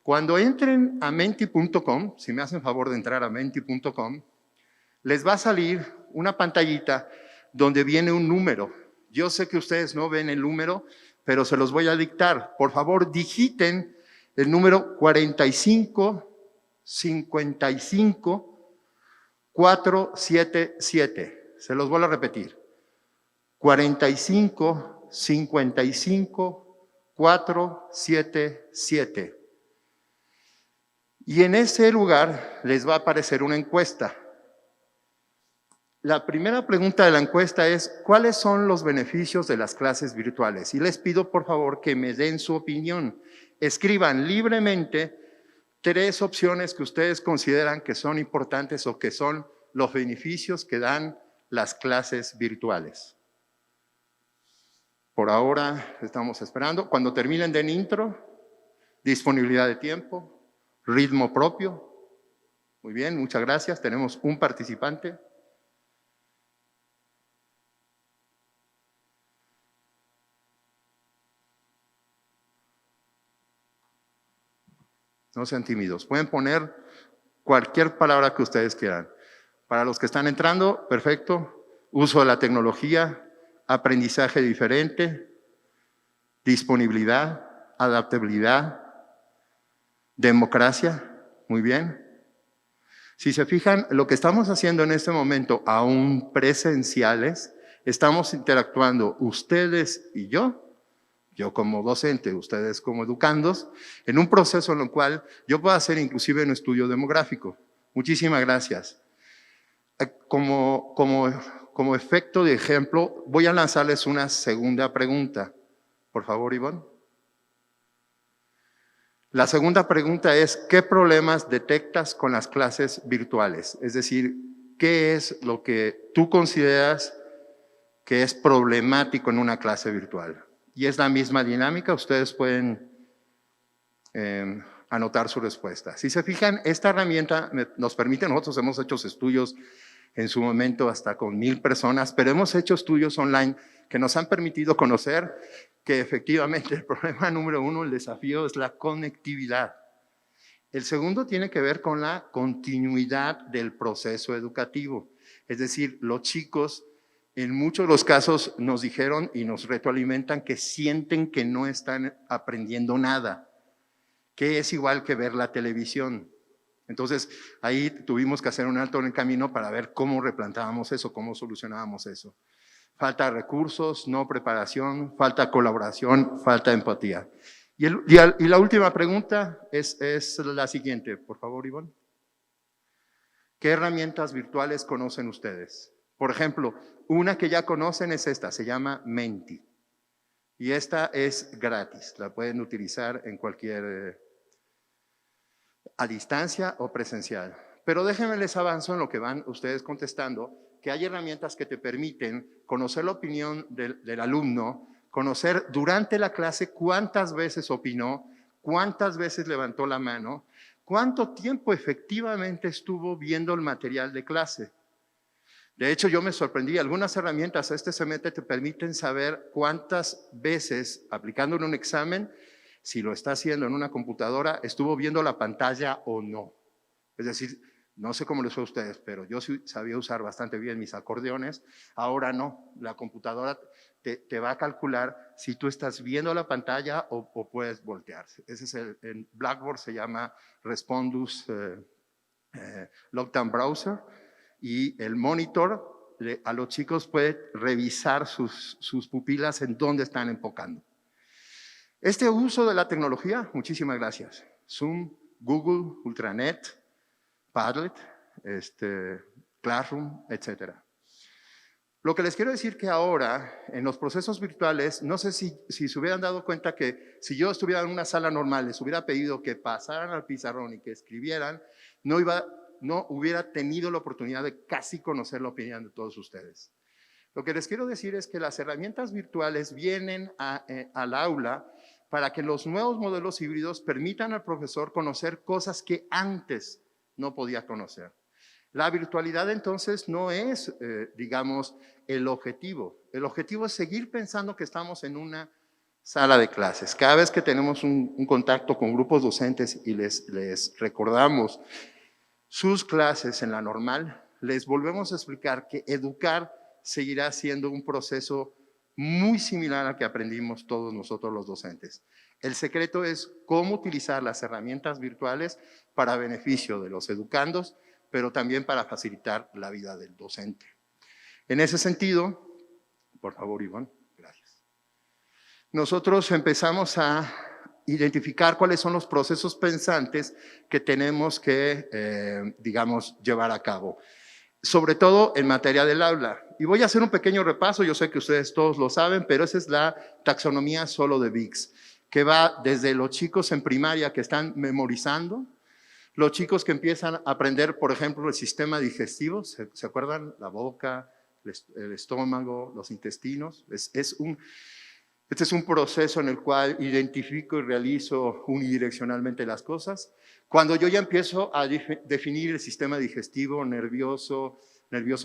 Cuando entren a menti.com, si me hacen favor de entrar a menti.com, les va a salir una pantallita donde viene un número. Yo sé que ustedes no ven el número, pero se los voy a dictar. Por favor, digiten el número 45 55 477. Se los vuelvo a repetir. 45 55 477. Y en ese lugar les va a aparecer una encuesta. La primera pregunta de la encuesta es, ¿cuáles son los beneficios de las clases virtuales? Y les pido, por favor, que me den su opinión. Escriban libremente 3 opciones que ustedes consideran que son importantes o que son los beneficios que dan las clases virtuales. Por ahora estamos esperando. Cuando terminen den intro Disponibilidad de tiempo, ritmo propio. Muy bien, muchas gracias. Tenemos un participante. No sean tímidos. Pueden poner cualquier palabra que ustedes quieran. Para los que están entrando, perfecto. Uso de la tecnología, aprendizaje diferente, disponibilidad, adaptabilidad, democracia. Muy bien. Si se fijan, lo que estamos haciendo en este momento, aún presenciales, estamos interactuando ustedes y yo como docente, ustedes como educandos, en un proceso en el cual yo puedo hacer inclusive un estudio demográfico. Muchísimas gracias. Como efecto de ejemplo, voy a lanzarles una segunda pregunta. Por favor, Ivonne. La segunda pregunta es, ¿qué problemas detectas con las clases virtuales? Es decir, ¿qué es lo que tú consideras que es problemático en una clase virtual? Y es la misma dinámica, ustedes pueden anotar su respuesta. Si se fijan, esta herramienta nos permite, nosotros hemos hecho estudios en su momento hasta con 1000 personas, pero hemos hecho estudios online que nos han permitido conocer que efectivamente el problema número uno, el desafío, es la conectividad. El segundo tiene que ver con la continuidad del proceso educativo. Es decir, los chicos en muchos de los casos nos dijeron y nos retroalimentan que sienten que no están aprendiendo nada, que es igual que ver la televisión. Entonces, ahí tuvimos que hacer un alto en el camino para ver cómo replantábamos eso, cómo solucionábamos eso. Falta de recursos, no preparación, falta de colaboración, falta de empatía. Y la última pregunta es la siguiente, por favor, Ivonne. ¿Qué herramientas virtuales conocen ustedes? Por ejemplo, una que ya conocen es esta, se llama Menti. Y esta es gratis, la pueden utilizar en cualquier, a distancia o presencial. Pero déjenme les avanzo en lo que van ustedes contestando, que hay herramientas que te permiten conocer la opinión del alumno, conocer durante la clase cuántas veces opinó, cuántas veces levantó la mano, cuánto tiempo efectivamente estuvo viendo el material de clase. De hecho, yo me sorprendí, algunas herramientas a este semestre te permiten saber cuántas veces, aplicando en un examen, si lo está haciendo en una computadora, estuvo viendo la pantalla o no. Es decir, no sé cómo les fue a ustedes, pero yo sí sabía usar bastante bien mis acordeones. Ahora no, la computadora te va a calcular si tú estás viendo la pantalla o puedes voltearse. Ese es en Blackboard se llama Respondus Lockdown Browser. Y el monitor a los chicos puede revisar sus pupilas en dónde están enfocando. Este uso de la tecnología, muchísimas gracias. Zoom, Google, Ultranet, Padlet, Classroom, etc. Lo que les quiero decir que ahora, en los procesos virtuales, no sé si se hubieran dado cuenta que si yo estuviera en una sala normal, les hubiera pedido que pasaran al pizarrón y que escribieran, no hubiera tenido la oportunidad de casi conocer la opinión de todos ustedes. Lo que les quiero decir es que las herramientas virtuales vienen al aula para que los nuevos modelos híbridos permitan al profesor conocer cosas que antes no podía conocer. La virtualidad entonces no es, digamos, el objetivo. El objetivo es seguir pensando que estamos en una sala de clases. Cada vez que tenemos un contacto con grupos docentes y les recordamos sus clases en la normal, les volvemos a explicar que educar seguirá siendo un proceso muy similar al que aprendimos todos nosotros los docentes. El secreto es cómo utilizar las herramientas virtuales para beneficio de los educandos, pero también para facilitar la vida del docente. En ese sentido, por favor, Ivonne, gracias. Nosotros empezamos a identificar cuáles son los procesos pensantes que tenemos que, digamos, llevar a cabo, sobre todo en materia del aula. Y voy a hacer un pequeño repaso, yo sé que ustedes todos lo saben, pero esa es la taxonomía solo de Biggs, que va desde los chicos en primaria que están memorizando, los chicos que empiezan a aprender, por ejemplo, el sistema digestivo, ¿se acuerdan? La boca, el estómago, los intestinos, Este es un proceso en el cual identifico y realizo unidireccionalmente las cosas. Cuando yo ya empiezo a definir el sistema digestivo, nervioso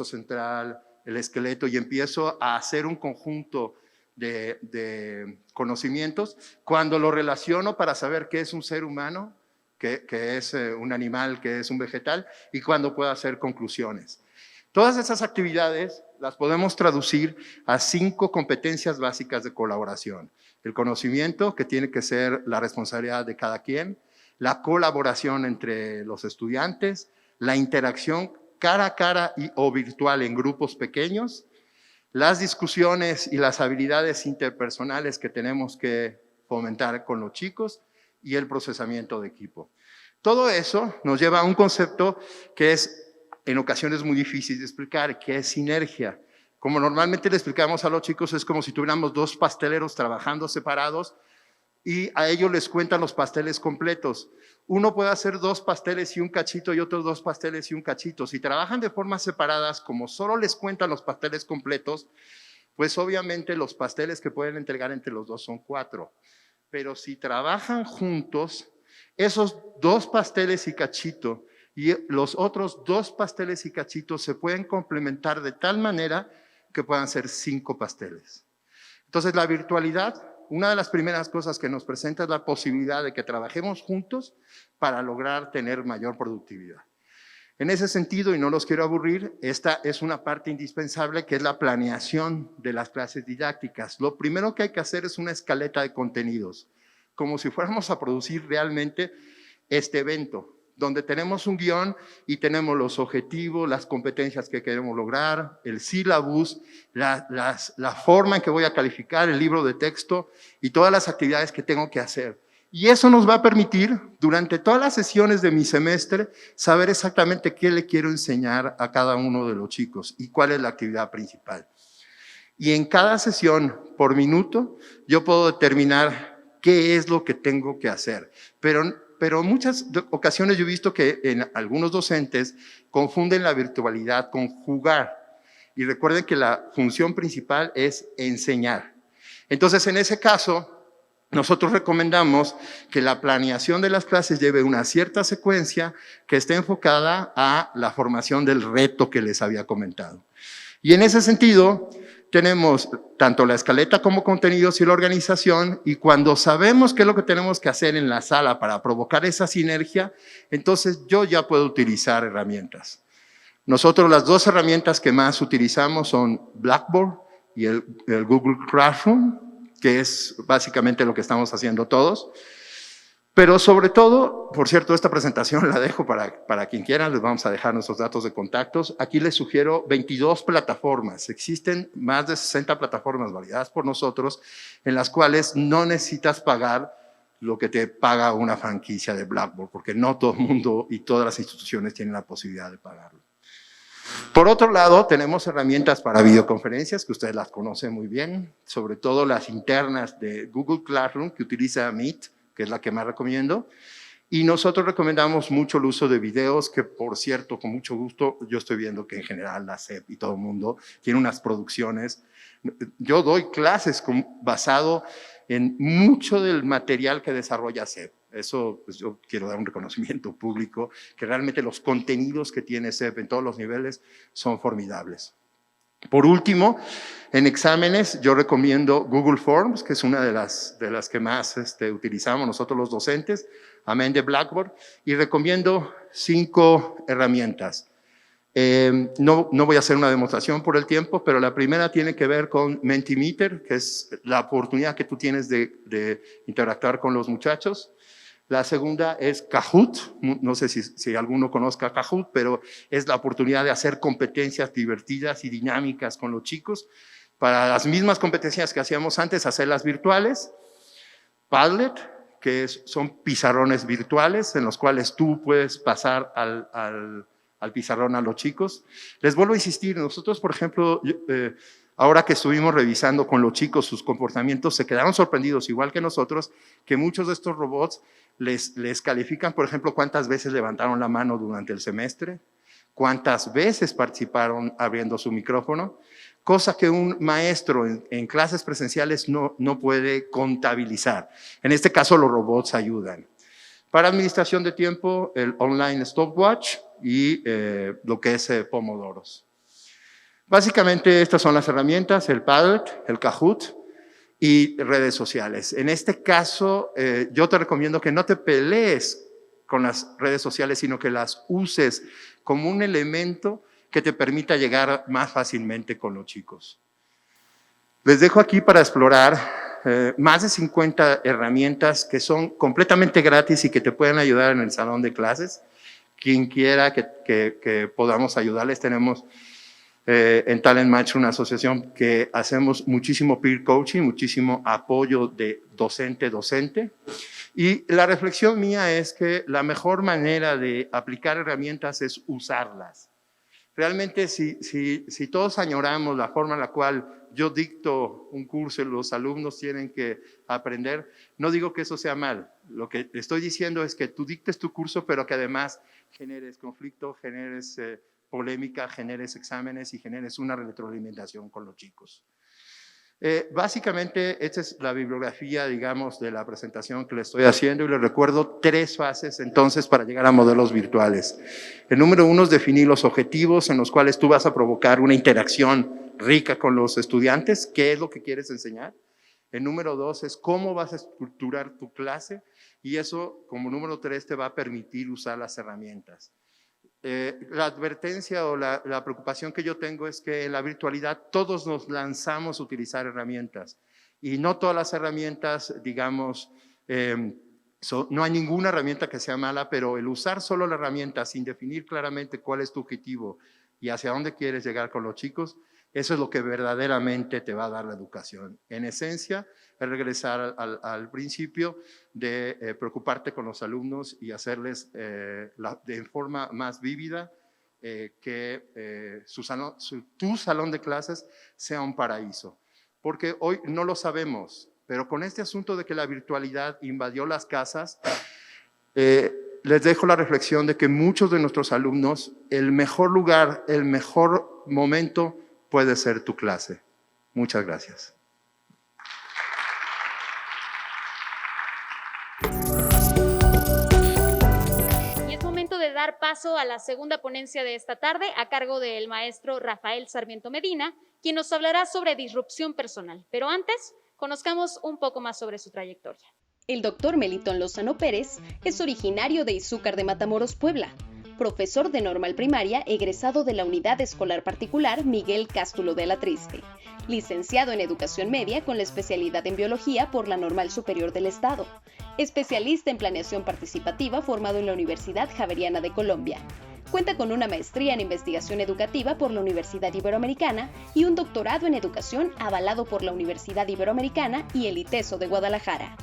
central, el esqueleto, y empiezo a hacer un conjunto de conocimientos, cuando lo relaciono para saber qué es un ser humano, qué es un animal, qué es un vegetal, y cuando puedo hacer conclusiones. Todas esas actividades las podemos traducir a 5 competencias básicas de colaboración. El conocimiento, que tiene que ser la responsabilidad de cada quien, la colaboración entre los estudiantes, la interacción cara a cara o virtual en grupos pequeños, las discusiones y las habilidades interpersonales que tenemos que fomentar con los chicos y el procesamiento de equipo. Todo eso nos lleva a un concepto que es en ocasiones muy difícil de explicar, que es sinergia. Como normalmente le explicamos a los chicos, es como si tuviéramos 2 pasteleros trabajando separados y a ellos les cuentan los pasteles completos. Uno puede hacer 2 pasteles y un cachito y otros 2 pasteles y un cachito. Si trabajan de formas separadas, como solo les cuentan los pasteles completos, pues obviamente los pasteles que pueden entregar entre los 2 son 4. Pero si trabajan juntos, esos 2 pasteles y cachito y los otros 2 pasteles y cachitos se pueden complementar de tal manera que puedan ser 5 pasteles. Entonces, la virtualidad, una de las primeras cosas que nos presenta es la posibilidad de que trabajemos juntos para lograr tener mayor productividad. En ese sentido, y no los quiero aburrir, esta es una parte indispensable que es la planeación de las clases didácticas. Lo primero que hay que hacer es una escaleta de contenidos, como si fuéramos a producir realmente este evento, donde tenemos un guión y tenemos los objetivos, las competencias que queremos lograr, el sílabus, la forma en que voy a calificar el libro de texto y todas las actividades que tengo que hacer. Y eso nos va a permitir, durante todas las sesiones de mi semestre, saber exactamente qué le quiero enseñar a cada uno de los chicos y cuál es la actividad principal. Y en cada sesión, por minuto, yo puedo determinar qué es lo que tengo que hacer. Pero en muchas ocasiones yo he visto que en algunos docentes confunden la virtualidad con jugar. Y recuerden que la función principal es enseñar. Entonces, en ese caso, nosotros recomendamos que la planeación de las clases lleve una cierta secuencia que esté enfocada a la formación del reto que les había comentado. Y en ese sentido, tenemos tanto la escaleta como contenidos y la organización, y cuando sabemos qué es lo que tenemos que hacer en la sala para provocar esa sinergia, entonces yo ya puedo utilizar herramientas. Nosotros las 2 herramientas que más utilizamos son Blackboard y el Google Classroom, que es básicamente lo que estamos haciendo todos. Pero sobre todo, por cierto, esta presentación la dejo para quien quiera, les vamos a dejar nuestros datos de contactos. Aquí les sugiero 22 plataformas. Existen más de 60 plataformas validadas por nosotros en las cuales no necesitas pagar lo que te paga una franquicia de Blackboard, porque no todo el mundo y todas las instituciones tienen la posibilidad de pagarlo. Por otro lado, tenemos herramientas para videoconferencias que ustedes las conocen muy bien, sobre todo las internas de Google Classroom, que utiliza Meet, que es la que más recomiendo. Y nosotros recomendamos mucho el uso de videos, que por cierto, con mucho gusto, yo estoy viendo que en general la SEP y todo el mundo tiene unas producciones. Yo doy clases basado en mucho del material que desarrolla SEP. Eso, pues yo quiero dar un reconocimiento público, que realmente los contenidos que tiene SEP en todos los niveles son formidables. Por último, en exámenes yo recomiendo Google Forms, que es una de las que más utilizamos nosotros los docentes, amén de Blackboard, y recomiendo 5 herramientas. No voy a hacer una demostración por el tiempo, pero la primera tiene que ver con Mentimeter, que es la oportunidad que tú tienes de interactuar con los muchachos. La segunda es Kahoot, no sé si alguno conozca Kahoot, pero es la oportunidad de hacer competencias divertidas y dinámicas con los chicos, para las mismas competencias que hacíamos antes, hacerlas virtuales. Padlet, que son pizarrones virtuales en los cuales tú puedes pasar al pizarrón a los chicos. Les vuelvo a insistir, nosotros, por ejemplo, ahora que estuvimos revisando con los chicos sus comportamientos, se quedaron sorprendidos, igual que nosotros, que muchos de estos robots les califican, por ejemplo, cuántas veces levantaron la mano durante el semestre, cuántas veces participaron abriendo su micrófono, cosa que un maestro en clases presenciales no puede contabilizar. En este caso, los robots ayudan. Para administración de tiempo, el online stopwatch y lo que es Pomodoros. Básicamente, estas son las herramientas, el Padlet, el Kahoot y redes sociales. En este caso, yo te recomiendo que no te pelees con las redes sociales, sino que las uses como un elemento que te permita llegar más fácilmente con los chicos. Les dejo aquí para explorar más de 50 herramientas que son completamente gratis y que te pueden ayudar en el salón de clases. Quien quiera que podamos ayudarles, tenemos en Talent Match una asociación que hacemos muchísimo peer coaching, muchísimo apoyo de docente-docente. Y la reflexión mía es que la mejor manera de aplicar herramientas es usarlas. Realmente, si todos añoramos la forma en la cual yo dicto un curso y los alumnos tienen que aprender, no digo que eso sea mal. Lo que estoy diciendo es que tú dictes tu curso, pero que además generes conflicto, generes polémica, generes exámenes y generes una retroalimentación con los chicos. Básicamente, esta es la bibliografía, digamos, de la presentación que le estoy haciendo y les recuerdo 3 fases entonces para llegar a modelos virtuales. El número 1 es definir los objetivos en los cuales tú vas a provocar una interacción rica con los estudiantes, qué es lo que quieres enseñar. El número 2 es cómo vas a estructurar tu clase y eso, como número 3, te va a permitir usar las herramientas. La advertencia o la preocupación que yo tengo es que en la virtualidad todos nos lanzamos a utilizar herramientas y no todas las herramientas, digamos, no hay ninguna herramienta que sea mala, pero el usar solo la herramienta sin definir claramente cuál es tu objetivo y hacia dónde quieres llegar con los chicos, eso es lo que verdaderamente te va a dar la educación. En esencia, es regresar al principio de preocuparte con los alumnos y hacerles de forma más vívida que tu salón de clases sea un paraíso. Porque hoy no lo sabemos, pero con este asunto de que la virtualidad invadió las casas, les dejo la reflexión de que muchos de nuestros alumnos, el mejor lugar, el mejor momento puede ser tu clase. Muchas gracias. Y es momento de dar paso a la segunda ponencia de esta tarde a cargo del maestro Rafael Sarmiento Medina, quien nos hablará sobre disrupción personal. Pero antes, conozcamos un poco más sobre su trayectoria. El doctor Melitón Lozano Pérez es originario de Izúcar de Matamoros, Puebla. Profesor de normal primaria, egresado de la Unidad Escolar Particular Miguel Cástulo de Alatriste. Licenciado en Educación Media con la especialidad en Biología por la Normal Superior del Estado. Especialista en Planeación Participativa formado en la Universidad Javeriana de Colombia. Cuenta con una maestría en Investigación Educativa por la Universidad Iberoamericana y un doctorado en Educación avalado por la Universidad Iberoamericana y el ITESO de Guadalajara.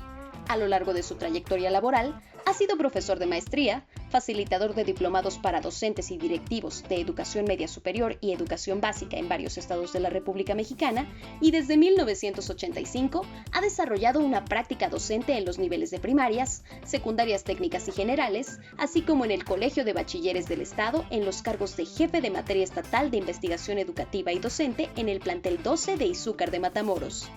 A lo largo de su trayectoria laboral, ha sido profesor de maestría, facilitador de diplomados para docentes y directivos de educación media superior y educación básica en varios estados de la República Mexicana y desde 1985 ha desarrollado una práctica docente en los niveles de primarias, secundarias técnicas y generales, así como en el Colegio de Bachilleres del Estado en los cargos de jefe de materia estatal de investigación educativa y docente en el plantel 12 de Izúcar de Matamoros.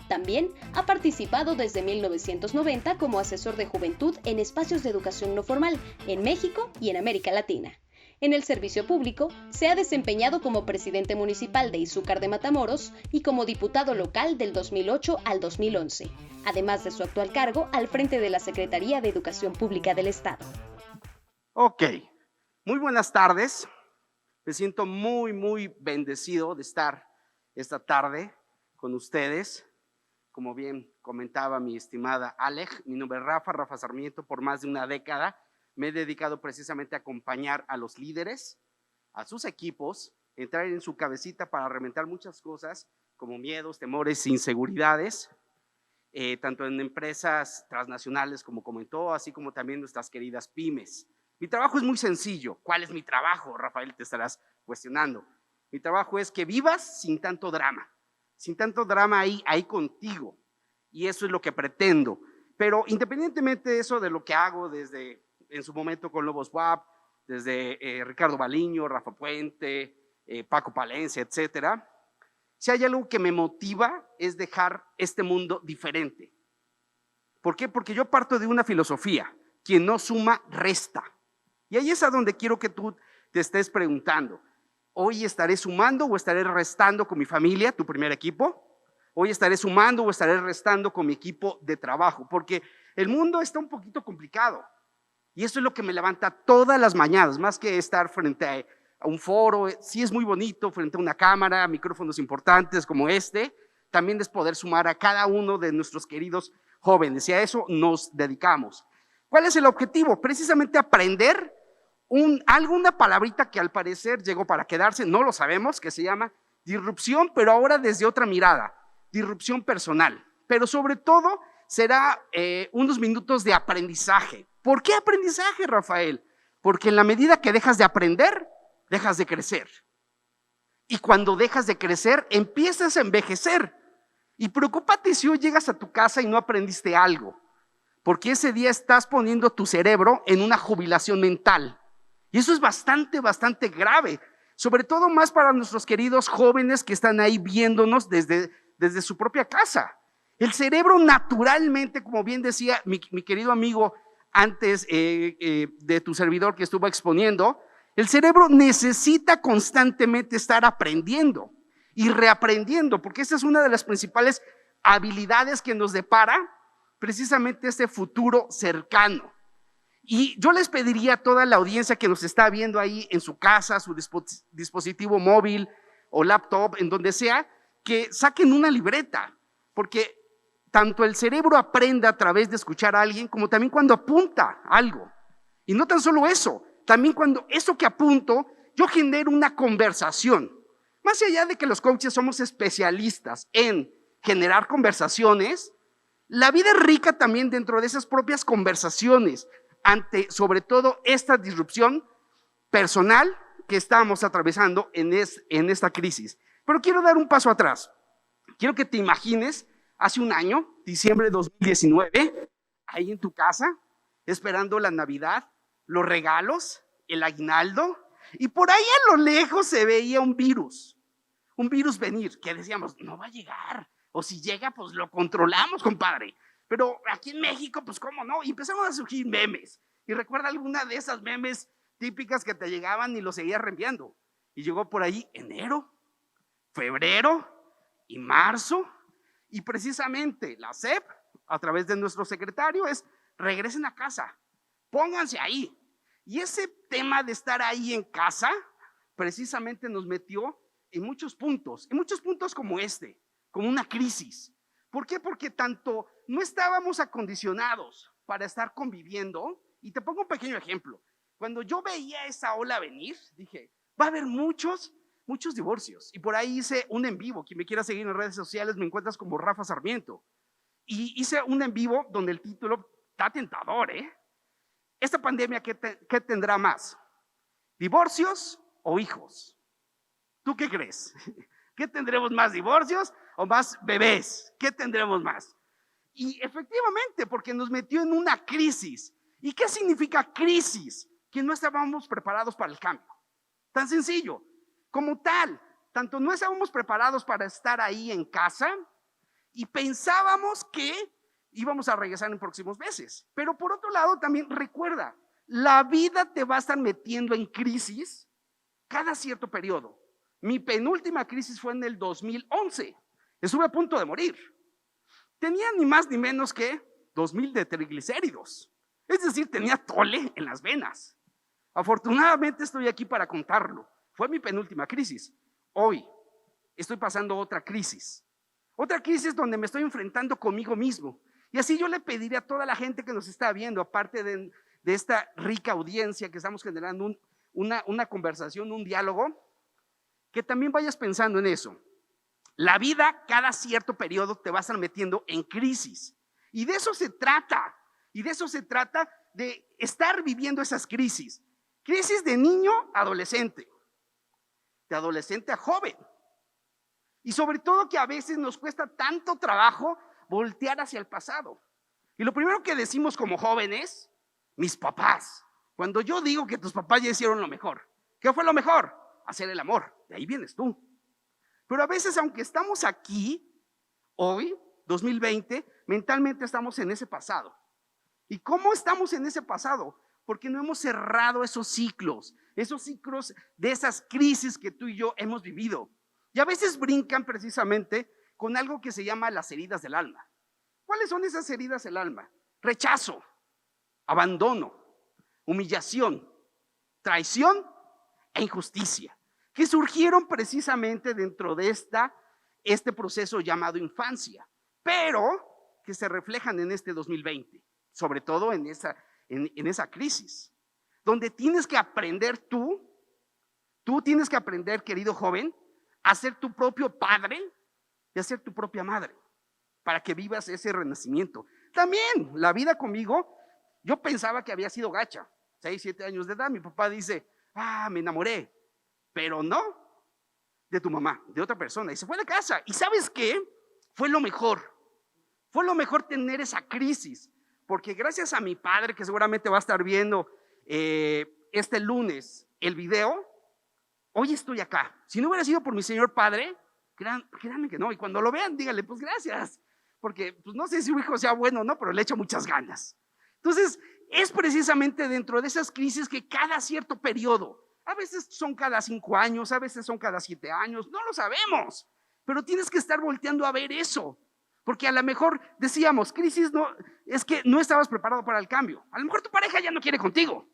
También ha participado desde 1990 como asesor de juventud en espacios de educación no formal en México y en América Latina. En el servicio público se ha desempeñado como presidente municipal de Izúcar de Matamoros y como diputado local del 2008 al 2011, además de su actual cargo al frente de la Secretaría de Educación Pública del Estado. Ok, muy buenas tardes. Me siento muy bendecido de estar esta tarde con ustedes. Como bien comentaba mi estimada Alej, mi nombre es Rafa Sarmiento. Por más de una década me he dedicado precisamente a acompañar a los líderes, a sus equipos, entrar en su cabecita para reventar muchas cosas como miedos, temores, inseguridades, tanto en empresas transnacionales como comentó, así como también nuestras queridas pymes. Mi trabajo es muy sencillo. ¿Cuál es mi trabajo, Rafael? Te estarás cuestionando. Mi trabajo es que vivas sin tanto drama. Sin tanto drama ahí contigo, y eso es lo que pretendo. Pero independientemente de eso, de lo que hago desde en su momento con Lobos WAP, desde Ricardo Baliño, Rafa Puente, Paco Palencia, etcétera, Si hay algo que me motiva es dejar este mundo diferente. ¿Por qué? Porque yo parto de una filosofía: quien no suma, resta. Y ahí es a donde quiero que tú te estés preguntando: ¿hoy estaré sumando o estaré restando con mi familia, tu primer equipo? ¿Hoy estaré sumando o estaré restando con mi equipo de trabajo? Porque el mundo está un poquito complicado. Y eso es lo que me levanta todas las mañanas, más que estar frente a un foro. Sí es muy bonito, frente a una cámara, micrófonos importantes como este. También es poder sumar a cada uno de nuestros queridos jóvenes, y a eso nos dedicamos. ¿Cuál es el objetivo? Precisamente aprender alguna palabrita que al parecer llegó para quedarse, no lo sabemos, que se llama disrupción, pero ahora desde otra mirada, disrupción personal. Pero sobre todo será unos minutos de aprendizaje. ¿Por qué aprendizaje, Rafael? Porque en la medida que dejas de aprender, dejas de crecer. Y cuando dejas de crecer, empiezas a envejecer. Y preocúpate si hoy llegas a tu casa y no aprendiste algo, porque ese día estás poniendo tu cerebro en una jubilación mental. Y eso es bastante, bastante grave, sobre todo más para nuestros queridos jóvenes que están ahí viéndonos desde su propia casa. El cerebro naturalmente, como bien decía mi querido amigo antes de tu servidor que estuvo exponiendo, el cerebro necesita constantemente estar aprendiendo y reaprendiendo, porque esa es una de las principales habilidades que nos depara precisamente este futuro cercano. Y yo les pediría a toda la audiencia que nos está viendo ahí en su casa, su dispositivo móvil o laptop, en donde sea, que saquen una libreta, porque tanto el cerebro aprende a través de escuchar a alguien, como también cuando apunta algo. Y no tan solo eso, también cuando eso que apunto, yo genero una conversación. Más allá de que los coaches somos especialistas en generar conversaciones, la vida es rica también dentro de esas propias conversaciones, ante sobre todo esta disrupción personal que estamos atravesando en esta crisis. Pero quiero dar un paso atrás. Quiero que te imagines hace un año, diciembre de 2019, ahí en tu casa, esperando la Navidad, los regalos, el aguinaldo, y por ahí a lo lejos se veía un virus venir, que decíamos, no va a llegar, o si llega, pues lo controlamos, compadre. Pero aquí en México, pues cómo no, y empezaron a surgir memes. Y recuerda alguna de esas memes típicas que te llegaban y lo seguías reenviando. Y llegó por ahí enero, febrero y marzo, y precisamente la SEP, a través de nuestro secretario, es regresen a casa, pónganse ahí. Y ese tema de estar ahí en casa, precisamente nos metió en muchos puntos como este, como una crisis. ¿Por qué? Porque tanto no estábamos acondicionados para estar conviviendo, y te pongo un pequeño ejemplo. Cuando yo veía esa ola venir, dije, va a haber muchos divorcios. Y por ahí hice un en vivo. Quien me quiera seguir en redes sociales me encuentras como Rafa Sarmiento. Y hice un en vivo donde el título está tentador, ¿eh? Esta pandemia, ¿qué tendrá más? ¿Divorcios o hijos? ¿Tú qué crees? ¿Qué tendremos más, divorcios o más bebés? ¿Qué tendremos más? Y efectivamente, porque nos metió en una crisis. ¿Y qué significa crisis? Que no estábamos preparados para el cambio. Tan sencillo. Como tal, tanto no estábamos preparados para estar ahí en casa y pensábamos que íbamos a regresar en próximos meses. Pero por otro lado, también recuerda, la vida te va a estar metiendo en crisis cada cierto periodo. Mi penúltima crisis fue en el 2011. Estuve a punto de morir. Tenía ni más ni menos que 2000 de triglicéridos. Es decir, tenía tole en las venas. Afortunadamente estoy aquí para contarlo. Fue mi penúltima crisis. Hoy estoy pasando otra crisis. Otra crisis donde me estoy enfrentando conmigo mismo. Y así yo le pediría a toda la gente que nos está viendo, aparte de esta rica audiencia que estamos generando una conversación, un diálogo, que también vayas pensando en eso. La vida, cada cierto periodo, te va a estar metiendo en crisis. Y de eso se trata. Y de eso se trata, de estar viviendo esas crisis. Crisis de niño a adolescente. De adolescente a joven. Y sobre todo que a veces nos cuesta tanto trabajo voltear hacia el pasado. Y lo primero que decimos como jóvenes, mis papás. Cuando yo digo que tus papás ya hicieron lo mejor, ¿qué fue lo mejor? Hacer el amor. De ahí vienes tú. Pero a veces, aunque estamos aquí, hoy, 2020, mentalmente estamos en ese pasado. ¿Y cómo estamos en ese pasado? Porque no hemos cerrado esos ciclos de esas crisis que tú y yo hemos vivido. Y a veces brincan precisamente con algo que se llama las heridas del alma. ¿Cuáles son esas heridas del alma? Rechazo, abandono, humillación, traición e injusticia, que surgieron precisamente dentro de este proceso llamado infancia, pero que se reflejan en este 2020, sobre todo en esa crisis, donde tienes que aprender tú tienes que aprender, querido joven, a ser tu propio padre y a ser tu propia madre, para que vivas ese renacimiento. También la vida conmigo, yo pensaba que había sido gacha, 6, 7 años de edad, mi papá dice, me enamoré, pero no de tu mamá, de otra persona, y se fue de casa. ¿Y sabes qué? Fue lo mejor tener esa crisis, porque gracias a mi padre, que seguramente va a estar viendo este lunes el video, hoy estoy acá. Si no hubiera sido por mi señor padre, créanme que no, y cuando lo vean, díganle, pues gracias, porque pues, no sé si su hijo sea bueno o no, pero le echa muchas ganas. Entonces, es precisamente dentro de esas crisis que cada cierto periodo, a veces son cada 5 años, a veces son cada 7 años, no lo sabemos, pero tienes que estar volteando a ver eso, porque a lo mejor decíamos, crisis no, es que no estabas preparado para el cambio, a lo mejor tu pareja ya no quiere contigo,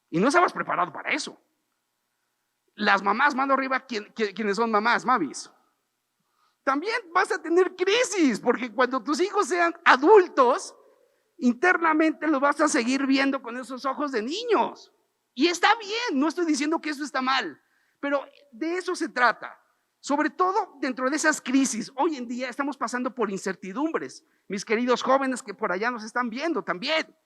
y no estabas preparado para eso. Las mamás, mano arriba, quienes son mamás, mamis, también vas a tener crisis, porque cuando tus hijos sean adultos, internamente los vas a seguir viendo con esos ojos de niños. Y está bien, no estoy diciendo que eso está mal, pero de eso se trata. Sobre todo dentro de esas crisis, hoy en día estamos pasando por incertidumbres. Mis queridos jóvenes que por allá nos están viendo también,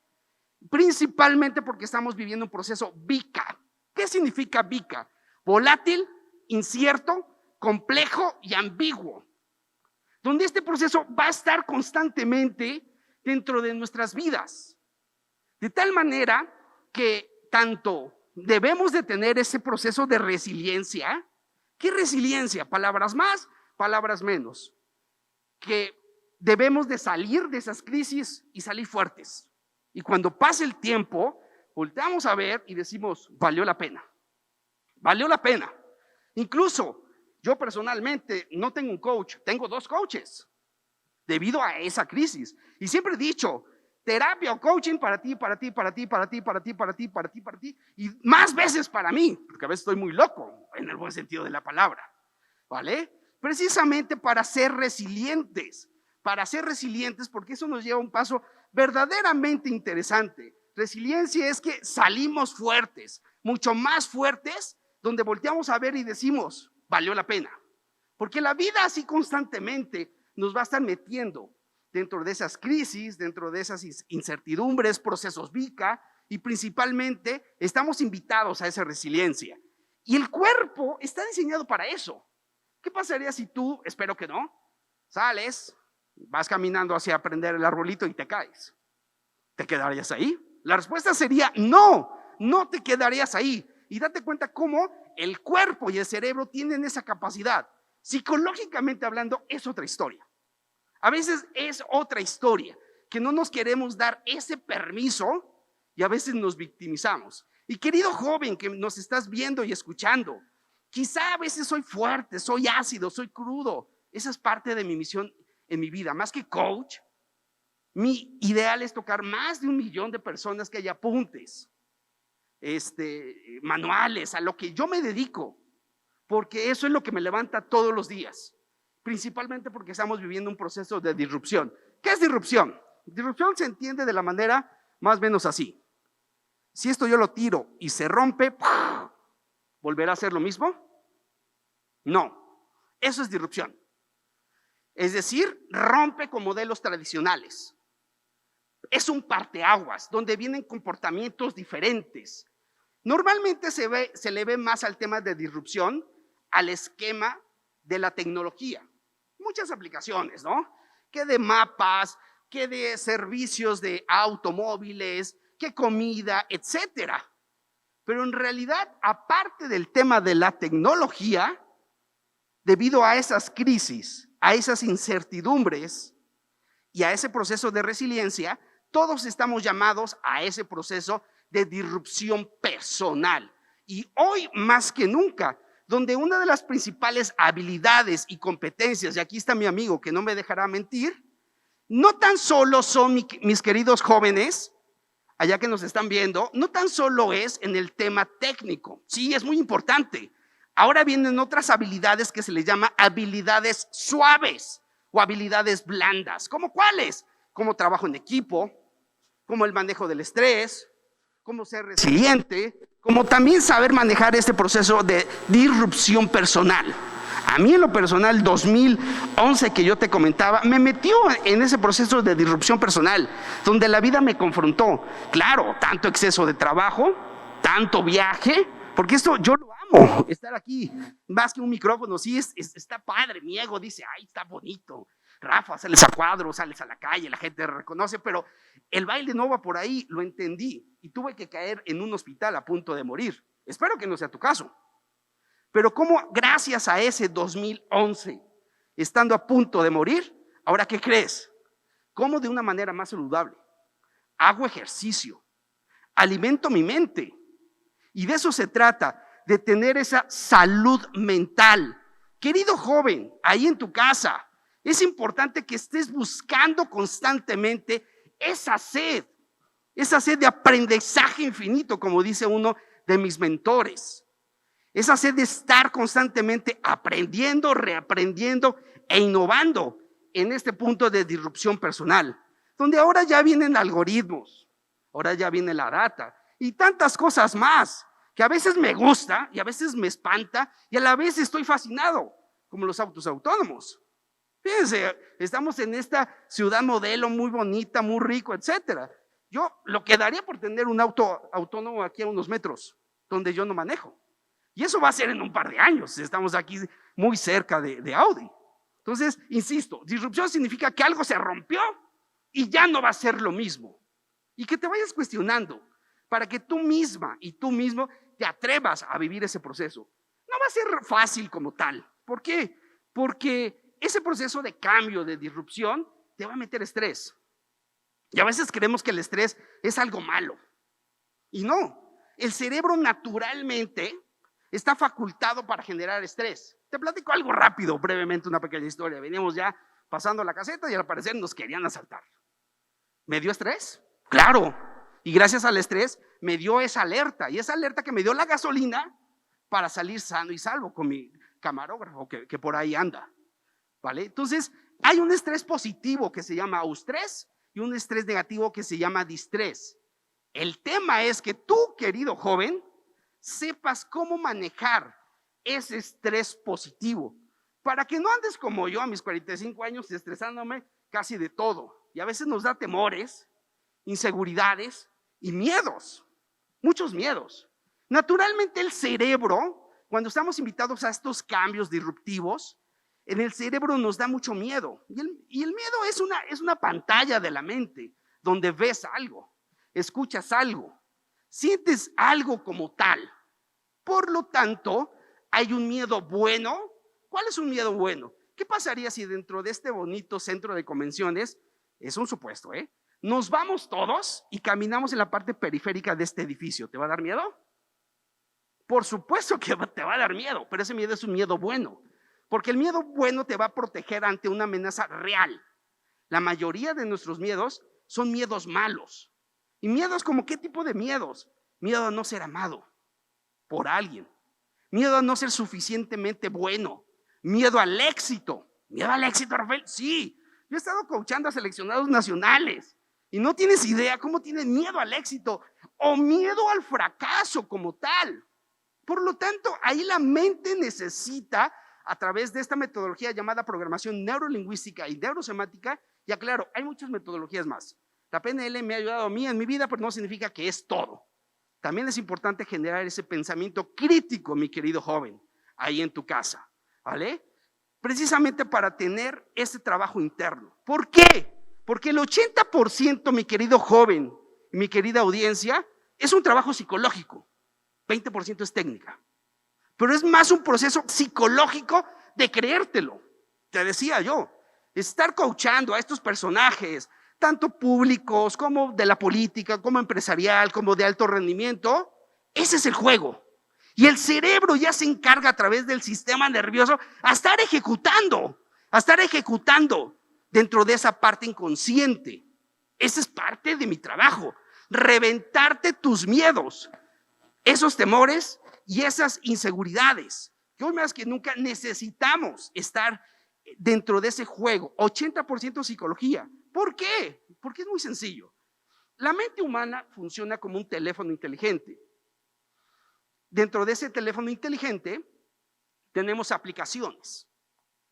principalmente porque estamos viviendo un proceso VICA. ¿Qué significa VICA? Volátil, incierto, complejo y ambiguo. Donde este proceso va a estar constantemente dentro de nuestras vidas. De tal manera que tanto debemos de tener ese proceso de resiliencia. ¿Qué resiliencia? Palabras más, palabras menos. Que debemos de salir de esas crisis y salir fuertes. Y cuando pase el tiempo, volteamos a ver y decimos, valió la pena. Valió la pena. Incluso yo personalmente no tengo un coach, tengo 2 coaches debido a esa crisis. Y siempre he dicho, terapia o coaching para ti, para ti, para ti, para ti, para ti, para ti, para ti, para ti, y más veces para mí, porque a veces estoy muy loco, en el buen sentido de la palabra, ¿vale? Precisamente para ser resilientes, porque eso nos lleva a un paso verdaderamente interesante. Resiliencia es que salimos fuertes, mucho más fuertes, donde volteamos a ver y decimos, valió la pena, porque la vida así constantemente nos va a estar metiendo dentro de esas crisis, dentro de esas incertidumbres, procesos VICA, y principalmente estamos invitados a esa resiliencia. Y el cuerpo está diseñado para eso. ¿Qué pasaría si tú, espero que no, sales, vas caminando hacia prender el arbolito y te caes? ¿Te quedarías ahí? La respuesta sería no, no te quedarías ahí. Y date cuenta cómo el cuerpo y el cerebro tienen esa capacidad. Psicológicamente hablando, es otra historia. A veces es otra historia, que no nos queremos dar ese permiso y a veces nos victimizamos. Y querido joven que nos estás viendo y escuchando, quizá a veces soy fuerte, soy ácido, soy crudo. Esa es parte de mi misión en mi vida. Más que coach, mi ideal es tocar más de 1 millón de personas, que haya apuntes, manuales, a lo que yo me dedico, porque eso es lo que me levanta todos los días. Principalmente porque estamos viviendo un proceso de disrupción. ¿Qué es disrupción? Disrupción se entiende de la manera más o menos así. Si esto yo lo tiro y se rompe, ¿volverá a ser lo mismo? No, eso es disrupción. Es decir, rompe con modelos tradicionales. Es un parteaguas donde vienen comportamientos diferentes. Normalmente se le ve más al tema de disrupción al esquema de la tecnología. Muchas aplicaciones, ¿no? Que de mapas, que de servicios de automóviles, que comida, etcétera. Pero en realidad, aparte del tema de la tecnología, debido a esas crisis, a esas incertidumbres y a ese proceso de resiliencia, todos estamos llamados a ese proceso de disrupción personal. Y hoy más que nunca, donde una de las principales habilidades y competencias, y aquí está mi amigo que no me dejará mentir, no tan solo son mis queridos jóvenes, allá que nos están viendo, no tan solo es en el tema técnico, sí, es muy importante. Ahora vienen otras habilidades que se les llama habilidades suaves o habilidades blandas. ¿Cómo cuáles? Como trabajo en equipo, como el manejo del estrés, como ser resiliente, como también saber manejar este proceso de disrupción personal. A mí en lo personal, 2011 que yo te comentaba, me metió en ese proceso de disrupción personal, donde la vida me confrontó. Claro, tanto exceso de trabajo, tanto viaje, porque esto yo lo amo, estar aquí, más que un micrófono, sí, está padre, mi ego dice, ay, está bonito. Rafa, sales a cuadros, sales a la calle, la gente te reconoce, pero el baile no va por ahí, lo entendí y tuve que caer en un hospital a punto de morir. Espero que no sea tu caso. Pero cómo gracias a ese 2011, estando a punto de morir, ahora ¿qué crees? Cómo de una manera más saludable, hago ejercicio, alimento mi mente y de eso se trata, de tener esa salud mental. Querido joven, ahí en tu casa, es importante que estés buscando constantemente esa sed de aprendizaje infinito, como dice uno de mis mentores. Esa sed de estar constantemente aprendiendo, reaprendiendo e innovando en este punto de disrupción personal, donde ahora ya vienen algoritmos, ahora ya viene la data y tantas cosas más que a veces me gusta y a veces me espanta y a la vez estoy fascinado, como los autos autónomos. Fíjense, estamos en esta ciudad modelo muy bonita, muy rico, etcétera. Yo lo que daría por tener un auto autónomo aquí a unos metros, donde yo no manejo. Y eso va a ser en un par de años, estamos aquí muy cerca de Audi. Entonces, insisto, disrupción significa que algo se rompió y ya no va a ser lo mismo. Y que te vayas cuestionando para que tú misma y tú mismo te atrevas a vivir ese proceso. No va a ser fácil como tal. ¿Por qué? Porque ese proceso de cambio, de disrupción, te va a meter estrés. Y a veces creemos que el estrés es algo malo. Y no, el cerebro naturalmente está facultado para generar estrés. Te platico algo rápido, brevemente, una pequeña historia. Veníamos ya pasando la caseta y al parecer nos querían asaltar. ¿Me dio estrés? Claro. Y gracias al estrés me dio esa alerta. Y esa alerta que me dio la gasolina para salir sano y salvo con mi camarógrafo que por ahí anda. ¿Vale? Entonces, hay un estrés positivo que se llama eustrés y un estrés negativo que se llama distrés. El tema es que tú, querido joven, sepas cómo manejar ese estrés positivo para que no andes como yo a mis 45 años estresándome casi de todo. Y a veces nos da temores, inseguridades y miedos, muchos miedos. Naturalmente el cerebro, cuando estamos invitados a estos cambios disruptivos, en el cerebro nos da mucho miedo. Y el miedo es una pantalla de la mente donde ves algo, escuchas algo, sientes algo como tal. Por lo tanto, hay un miedo bueno. ¿Cuál es un miedo bueno? ¿Qué pasaría si dentro de este bonito centro de convenciones, es un supuesto, nos vamos todos y caminamos en la parte periférica de este edificio? ¿Te va a dar miedo? Por supuesto que te va a dar miedo, pero ese miedo es un miedo bueno, porque el miedo bueno te va a proteger ante una amenaza real. La mayoría de nuestros miedos son miedos malos. ¿Y miedos como qué tipo de miedos? Miedo a no ser amado por alguien, miedo a no ser suficientemente bueno, miedo al éxito. ¿Miedo al éxito, Rafael? Sí, yo he estado coachando a seleccionados nacionales y no tienes idea cómo tienen miedo al éxito o miedo al fracaso como tal. Por lo tanto, ahí la mente necesita, a través de esta metodología llamada programación neurolingüística y neurosemática, y aclaro, hay muchas metodologías más. La PNL me ha ayudado a mí en mi vida, pero no significa que es todo. También es importante generar ese pensamiento crítico, mi querido joven, ahí en tu casa, ¿vale? Precisamente para tener ese trabajo interno. ¿Por qué? Porque el 80%, mi querido joven, mi querida audiencia, es un trabajo psicológico, 20% es técnica. Pero es más un proceso psicológico de creértelo. Te decía yo, estar coachando a estos personajes, tanto públicos como de la política, como empresarial, como de alto rendimiento, ese es el juego. Y el cerebro ya se encarga a través del sistema nervioso a estar ejecutando dentro de esa parte inconsciente. Esa es parte de mi trabajo, reventarte tus miedos, esos temores y esas inseguridades, que hoy más que nunca necesitamos estar dentro de ese juego. 80% psicología. ¿Por qué? Porque es muy sencillo. La mente humana funciona como un teléfono inteligente. Dentro de ese teléfono inteligente tenemos aplicaciones.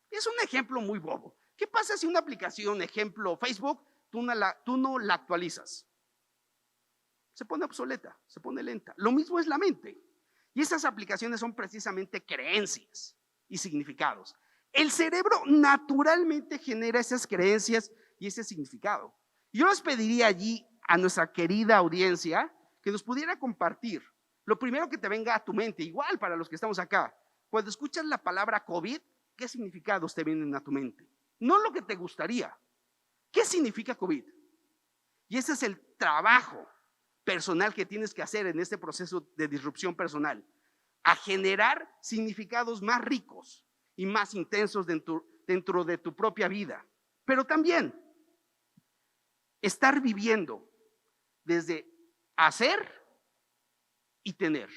Es un ejemplo muy bobo. ¿Qué pasa si una aplicación, ejemplo Facebook, tú no la actualizas? Se pone obsoleta, se pone lenta. Lo mismo es la mente. Y esas aplicaciones son precisamente creencias y significados. El cerebro naturalmente genera esas creencias y ese significado. Yo les pediría allí a nuestra querida audiencia que nos pudiera compartir lo primero que te venga a tu mente, igual para los que estamos acá. Cuando escuchas la palabra COVID, ¿qué significados te vienen a tu mente? No lo que te gustaría. ¿Qué significa COVID? Y ese es el trabajo personal que tienes que hacer en este proceso de disrupción personal, a generar significados más ricos y más intensos dentro de tu propia vida. Pero también estar viviendo desde hacer y tener.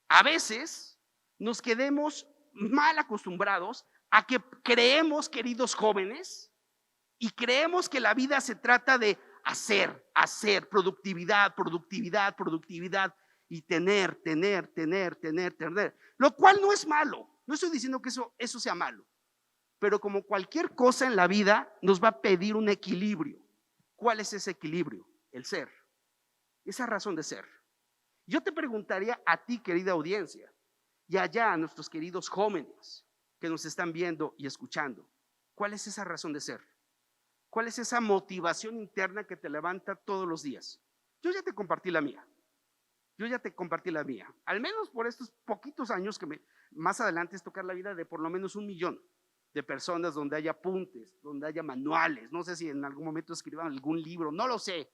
A veces nos quedemos mal acostumbrados a que creemos, queridos jóvenes, y creemos que la vida se trata de hacer, productividad, y tener, lo cual no es malo. No estoy diciendo que eso sea malo, pero como cualquier cosa en la vida nos va a pedir un equilibrio. ¿Cuál es ese equilibrio? El ser, esa razón de ser. Yo te preguntaría a ti, querida audiencia, y allá a nuestros queridos jóvenes que nos están viendo y escuchando, ¿cuál es esa razón de ser? ¿Cuál es esa motivación interna que te levanta todos los días? Yo ya te compartí la mía. Al menos por estos poquitos años que más adelante es tocar la vida de por lo menos 1 millón de personas, donde haya apuntes, donde haya manuales. No sé si en algún momento escriban algún libro, no lo sé.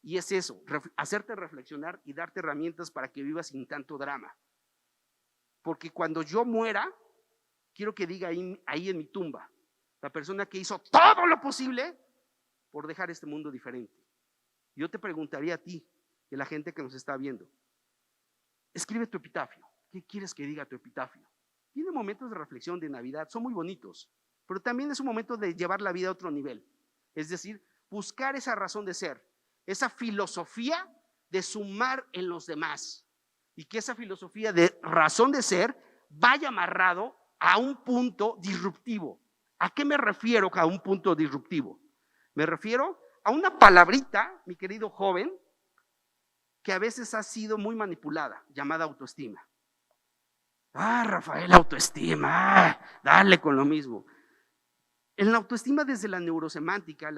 Y es eso, hacerte reflexionar y darte herramientas para que vivas sin tanto drama. Porque cuando yo muera, quiero que diga ahí en mi tumba, la persona que hizo todo lo posible por dejar este mundo diferente. Yo te preguntaría a ti y a la gente que nos está viendo, escribe tu epitafio. ¿Qué quieres que diga tu epitafio? Tiene momentos de reflexión de Navidad, son muy bonitos, pero también es un momento de llevar la vida a otro nivel. Es decir, buscar esa razón de ser, esa filosofía de sumar en los demás, y que esa filosofía de razón de ser vaya amarrado a un punto disruptivo. ¿A qué me refiero a un punto disruptivo? Me refiero a una palabrita, mi querido joven, que a veces ha sido muy manipulada, llamada autoestima. Rafael, autoestima, dale con lo mismo. En la autoestima, desde la neurosemántica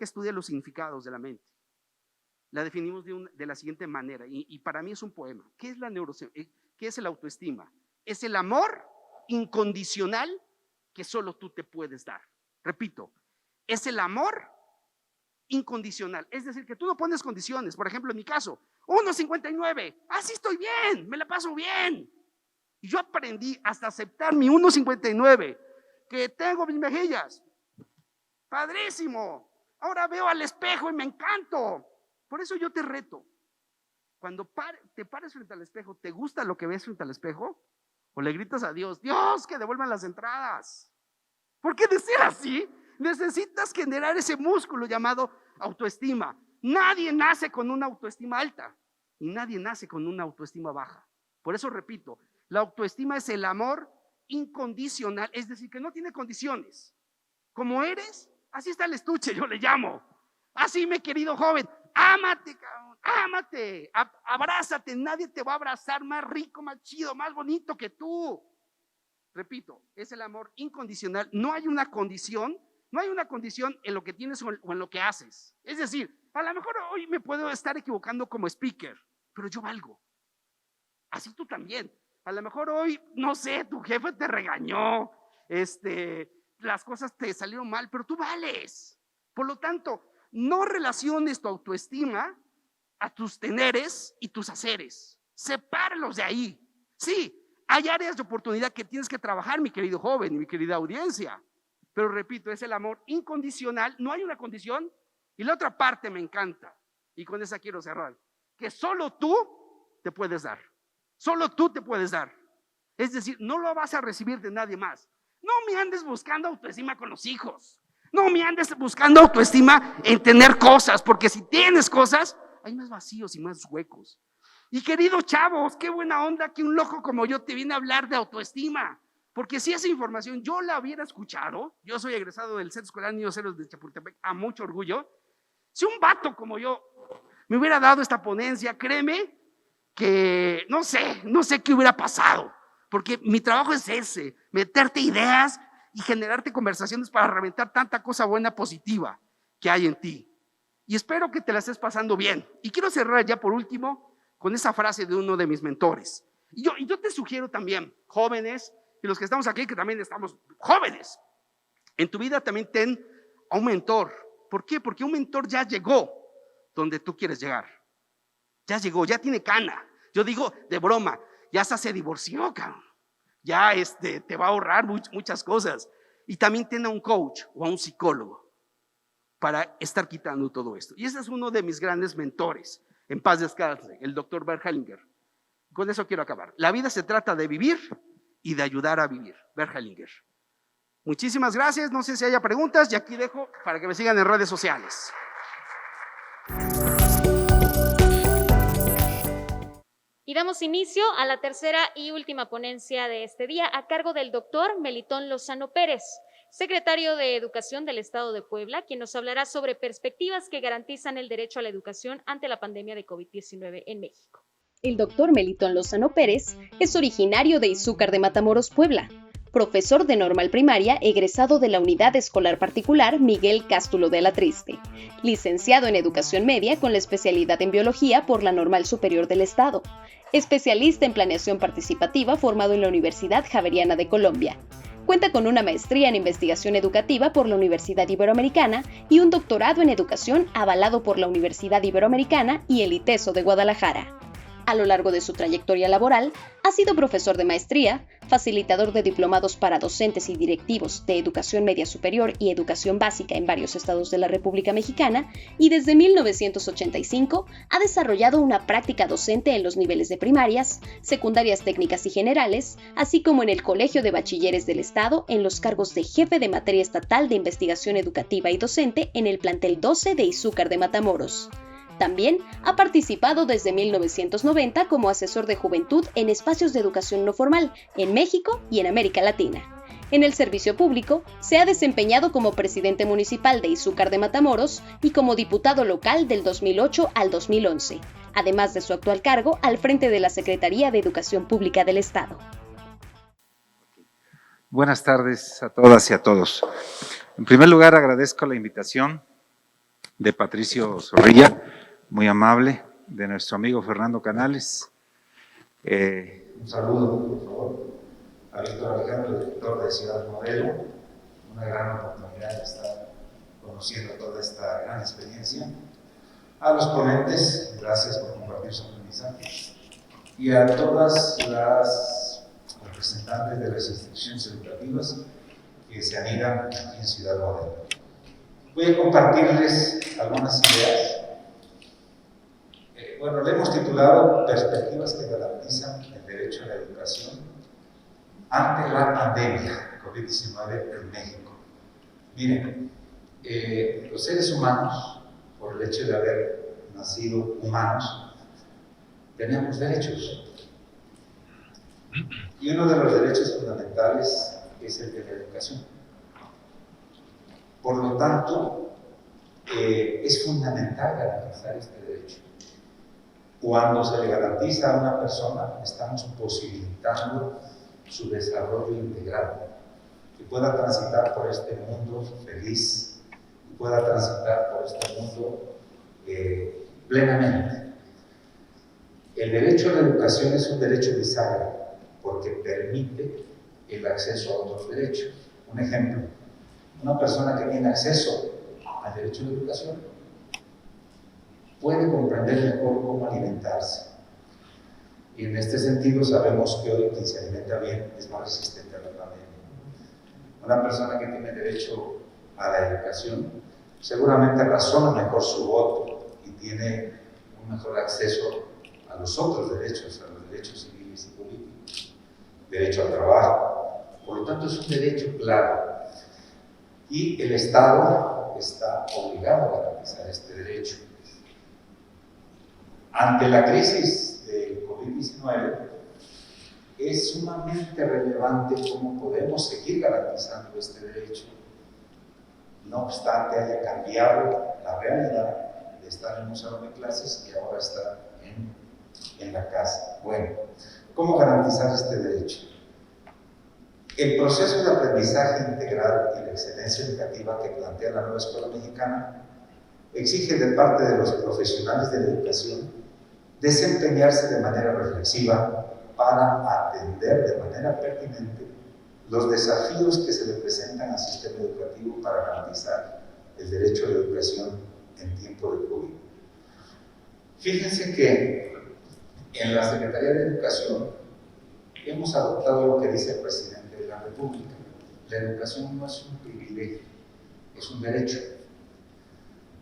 estudia los significados de la mente. La definimos de la siguiente manera, y para mí es un poema. ¿Qué es el autoestima? Es el amor incondicional que solo tú te puedes dar. Repito, es el amor incondicional. Es decir, que tú no pones condiciones. Por ejemplo, en mi caso, 1.59, así estoy bien, me la paso bien. Y yo aprendí hasta aceptar mi 1.59, que tengo mis mejillas. Padrísimo. Ahora veo al espejo y me encanto. Por eso yo te reto. Cuando te pares frente al espejo, ¿te gusta lo que ves frente al espejo? ¿O le gritas a Dios, Dios, que devuelvan las entradas? Porque de ser así, necesitas generar ese músculo llamado autoestima. Nadie nace con una autoestima alta y nadie nace con una autoestima baja. Por eso repito, la autoestima es el amor incondicional, es decir, que no tiene condiciones. Como eres, así está el estuche, yo le llamo. Así, mi querido joven, ámate, cabrón, ámate, abrázate, nadie te va a abrazar más rico, más chido, más bonito que tú. Repito, es el amor incondicional. No hay una condición en lo que tienes o en lo que haces. Es decir, a lo mejor hoy me puedo estar equivocando como speaker, pero yo valgo. Así tú también. A lo mejor hoy, no sé, tu jefe te regañó, las cosas te salieron mal, pero tú vales. Por lo tanto, no relaciones tu autoestima a tus teneres y tus haceres. Sepáralos de ahí. Sí, hay áreas de oportunidad que tienes que trabajar, mi querido joven y mi querida audiencia. Pero repito, es el amor incondicional, no hay una condición. Y la otra parte me encanta, y con esa quiero cerrar, que solo tú te puedes dar. Solo tú te puedes dar. Es decir, no lo vas a recibir de nadie más. No me andes buscando autoestima con los hijos. No me andes buscando autoestima en tener cosas, porque si tienes cosas, hay más vacíos y más huecos. Y queridos chavos, qué buena onda que un loco como yo te viene a hablar de autoestima. Porque si esa información yo la hubiera escuchado, yo soy egresado del Centro Escolar Niños Héroes de Chapultepec, a mucho orgullo. Si un vato como yo me hubiera dado esta ponencia, créeme que no sé qué hubiera pasado. Porque mi trabajo es ese, meterte ideas y generarte conversaciones para reventar tanta cosa buena, positiva que hay en ti. Y espero que te la estés pasando bien. Y quiero cerrar ya por último con esa frase de uno de mis mentores. Y yo te sugiero también, jóvenes, y los que estamos aquí, que también estamos jóvenes, en tu vida también ten a un mentor. ¿Por qué? Porque un mentor ya llegó donde tú quieres llegar. Ya llegó, ya tiene cana. Yo digo de broma, ya hasta se divorció, cabrón. Ya te va a ahorrar muchas cosas. Y también ten a un coach o a un psicólogo para estar quitando todo esto. Y ese es uno de mis grandes mentores, en paz descanse, el doctor Bert Hellinger. Con eso quiero acabar. La vida se trata de vivir y de ayudar a vivir. Bert Hellinger. Muchísimas gracias. No sé si haya preguntas y aquí dejo para que me sigan en redes sociales. Y damos inicio a la tercera y última ponencia de este día a cargo del doctor Melitón Lozano Pérez, secretario de Educación del Estado de Puebla, quien nos hablará sobre perspectivas que garantizan el derecho a la educación ante la pandemia de COVID-19 en México. El doctor Melitón Lozano Pérez es originario de Izúcar de Matamoros, Puebla, profesor de normal primaria egresado de la Unidad Escolar Particular Miguel Cástulo de la Triste, licenciado en Educación Media con la especialidad en Biología por la Normal Superior del Estado, especialista en Planeación Participativa formado en la Universidad Javeriana de Colombia. Cuenta con una maestría en Investigación Educativa por la Universidad Iberoamericana y un doctorado en Educación avalado por la Universidad Iberoamericana y el ITESO de Guadalajara. A lo largo de su trayectoria laboral, ha sido profesor de maestría, facilitador de diplomados para docentes y directivos de educación media superior y educación básica en varios estados de la República Mexicana y desde 1985 ha desarrollado una práctica docente en los niveles de primarias, secundarias técnicas y generales, así como en el Colegio de Bachilleres del Estado en los cargos de jefe de materia estatal de investigación educativa y docente en el plantel 12 de Izúcar de Matamoros. También ha participado desde 1990 como asesor de juventud en espacios de educación no formal en México y en América Latina. En el servicio público, se ha desempeñado como presidente municipal de Izúcar de Matamoros y como diputado local del 2008 al 2011, además de su actual cargo al frente de la Secretaría de Educación Pública del Estado. Buenas tardes a todas y a todos. En primer lugar, agradezco la invitación de Patricio Zorrilla, muy amable, de nuestro amigo Fernando Canales. Un saludo, por favor, a Víctor Alejandro, director de Ciudad Modelo. Una gran oportunidad de estar conociendo toda esta gran experiencia. A los ponentes, gracias por compartir su aprendizaje. Y a todas las representantes de las instituciones educativas que se anidan aquí en Ciudad Modelo. Voy a compartirles algunas ideas. Le hemos titulado Perspectivas que garantizan el derecho a la educación ante la pandemia de COVID-19 en México. Miren, los seres humanos, por el hecho de haber nacido humanos, tenemos derechos. Y uno de los derechos fundamentales es el de la educación. Por lo tanto, es fundamental garantizar este derecho. Cuando se le garantiza a una persona, estamos posibilitando su desarrollo integral, que pueda transitar por este mundo feliz, y pueda transitar por este mundo plenamente. El derecho a la educación es un derecho bisagra, porque permite el acceso a otros derechos. Un ejemplo, una persona que tiene acceso al derecho de educación puede comprender mejor cómo alimentarse. Y en este sentido sabemos que hoy quien se alimenta bien es más resistente a la pandemia. Una persona que tiene derecho a la educación seguramente razona mejor su voto y tiene un mejor acceso a los otros derechos, a los derechos civiles y políticos, derecho al trabajo. Por lo tanto, es un derecho claro. Y el Estado está obligado a garantizar este derecho. Ante la crisis del COVID-19, es sumamente relevante cómo podemos seguir garantizando este derecho, no obstante haya cambiado la realidad de estar en un salón de clases y ahora estar en la casa. Bueno, ¿cómo garantizar este derecho? El proceso de aprendizaje integral y la excelencia educativa que plantea la nueva escuela mexicana exige de parte de los profesionales de la educación desempeñarse de manera reflexiva para atender de manera pertinente los desafíos que se le presentan al sistema educativo para garantizar el derecho a la educación en tiempo de COVID. Fíjense que en la Secretaría de Educación hemos adoptado lo que dice el presidente de la República. La educación no es un privilegio, es un derecho.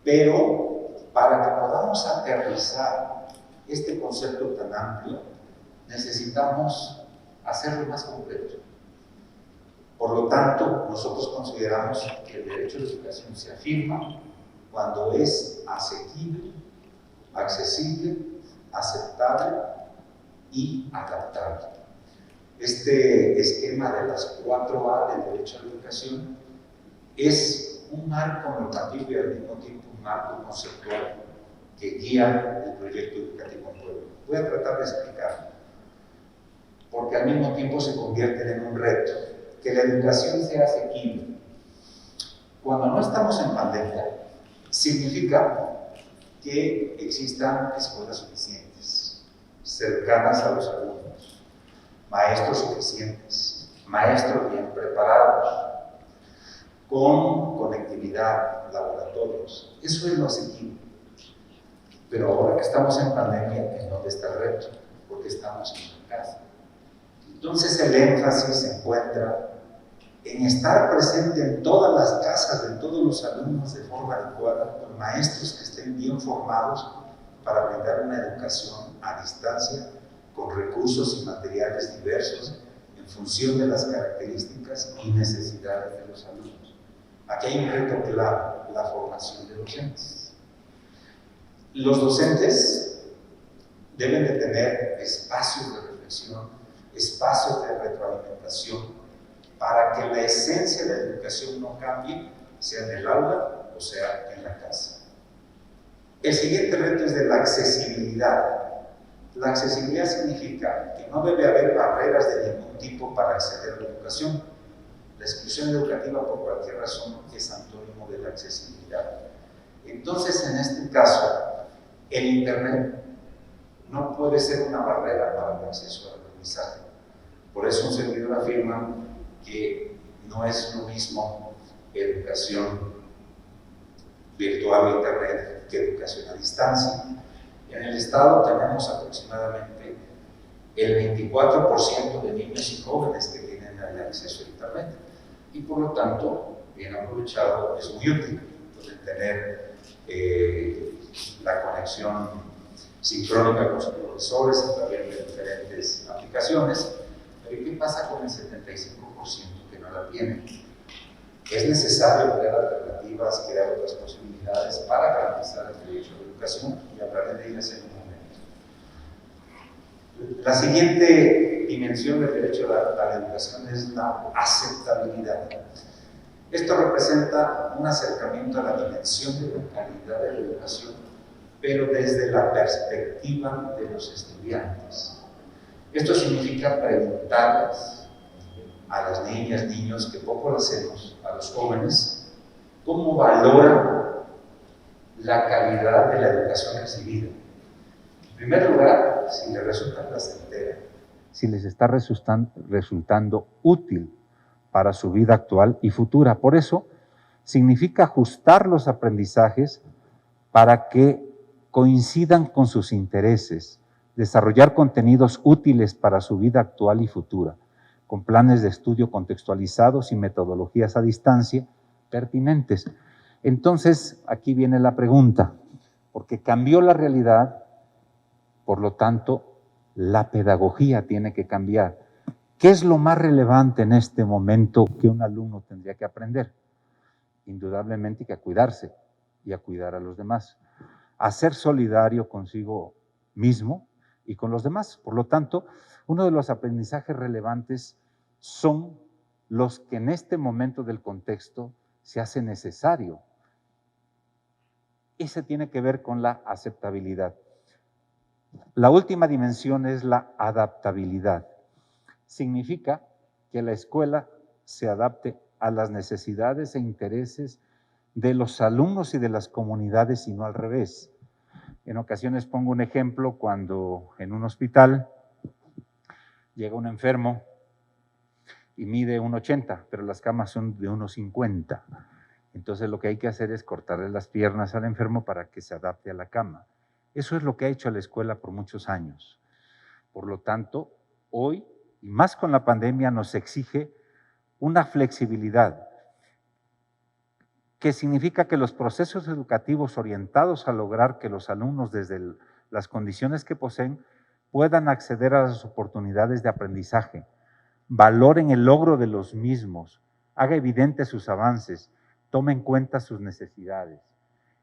Pero para que podamos aterrizar este concepto tan amplio, necesitamos hacerlo más concreto. Por lo tanto, nosotros consideramos que el derecho a la educación se afirma cuando es asequible, accesible, aceptable y adaptable. Este esquema de las 4A del derecho a la educación es un marco normativo y al mismo tiempo un marco conceptual que guía el proyecto educativo en Puebla. Voy a tratar de explicarlo, porque al mismo tiempo se convierten en un reto. Que la educación sea asequible. Cuando no estamos en pandemia, significa que existan escuelas suficientes, cercanas a los alumnos, maestros suficientes, maestros bien preparados, con conectividad, laboratorios. Eso es lo asequible. Pero ahora que estamos en pandemia, ¿en dónde está el reto? Porque estamos en la casa. Entonces el énfasis se encuentra en estar presente en todas las casas de todos los alumnos de forma adecuada, con maestros que estén bien formados para brindar una educación a distancia con recursos y materiales diversos en función de las características y necesidades de los alumnos. Aquí hay un reto clave, la formación de docentes. Los docentes deben de tener espacios de reflexión, espacios de retroalimentación, para que la esencia de la educación no cambie, sea en el aula o sea en la casa. El siguiente reto es de la accesibilidad. La accesibilidad significa que no debe haber barreras de ningún tipo para acceder a la educación. La exclusión educativa por cualquier razón es antónimo de la accesibilidad. Entonces, en este caso, el Internet no puede ser una barrera para el acceso al aprendizaje. Por eso un servidor afirma que no es lo mismo educación virtual o Internet que educación a distancia. En el Estado tenemos aproximadamente el 24% de niños y jóvenes que tienen el acceso a Internet y por lo tanto, bien aprovechado, es muy útil tener la conexión sincrónica con sus profesores a través de diferentes aplicaciones. Pero ¿qué pasa con el 75% que no la tienen? Es necesario crear alternativas, crear otras posibilidades para garantizar el derecho a la educación y hablaré de ellas en un momento. La siguiente dimensión del derecho a la educación es la aceptabilidad. Esto representa un acercamiento a la dimensión de la calidad de la educación, pero desde la perspectiva de los estudiantes. Esto significa preguntarles a las niñas, niños, que poco lo hacemos, a los jóvenes, cómo valoran la calidad de la educación recibida. En primer lugar, si les resulta placentera, si les está resultando útil para su vida actual y futura. Por eso, significa ajustar los aprendizajes para que coincidan con sus intereses, desarrollar contenidos útiles para su vida actual y futura, con planes de estudio contextualizados y metodologías a distancia pertinentes. Entonces, aquí viene la pregunta, porque cambió la realidad, por lo tanto, la pedagogía tiene que cambiar. ¿Qué es lo más relevante en este momento que un alumno tendría que aprender? Indudablemente que a cuidarse y a cuidar a los demás, a ser solidario consigo mismo y con los demás. Por lo tanto, uno de los aprendizajes relevantes son los que en este momento del contexto se hace necesario. Ese tiene que ver con la aceptabilidad. La última dimensión es la adaptabilidad. Significa que la escuela se adapte a las necesidades e intereses de los alumnos y de las comunidades y no al revés. En ocasiones pongo un ejemplo cuando en un hospital llega un enfermo y mide 1,80, pero las camas son de 1,50. Entonces lo que hay que hacer es cortarle las piernas al enfermo para que se adapte a la cama. Eso es lo que ha hecho la escuela por muchos años. Por lo tanto, hoy, y más con la pandemia, nos exige una flexibilidad, que significa que los procesos educativos orientados a lograr que los alumnos, desde las condiciones que poseen, puedan acceder a las oportunidades de aprendizaje, valoren el logro de los mismos, haga evidentes sus avances, tome en cuenta sus necesidades.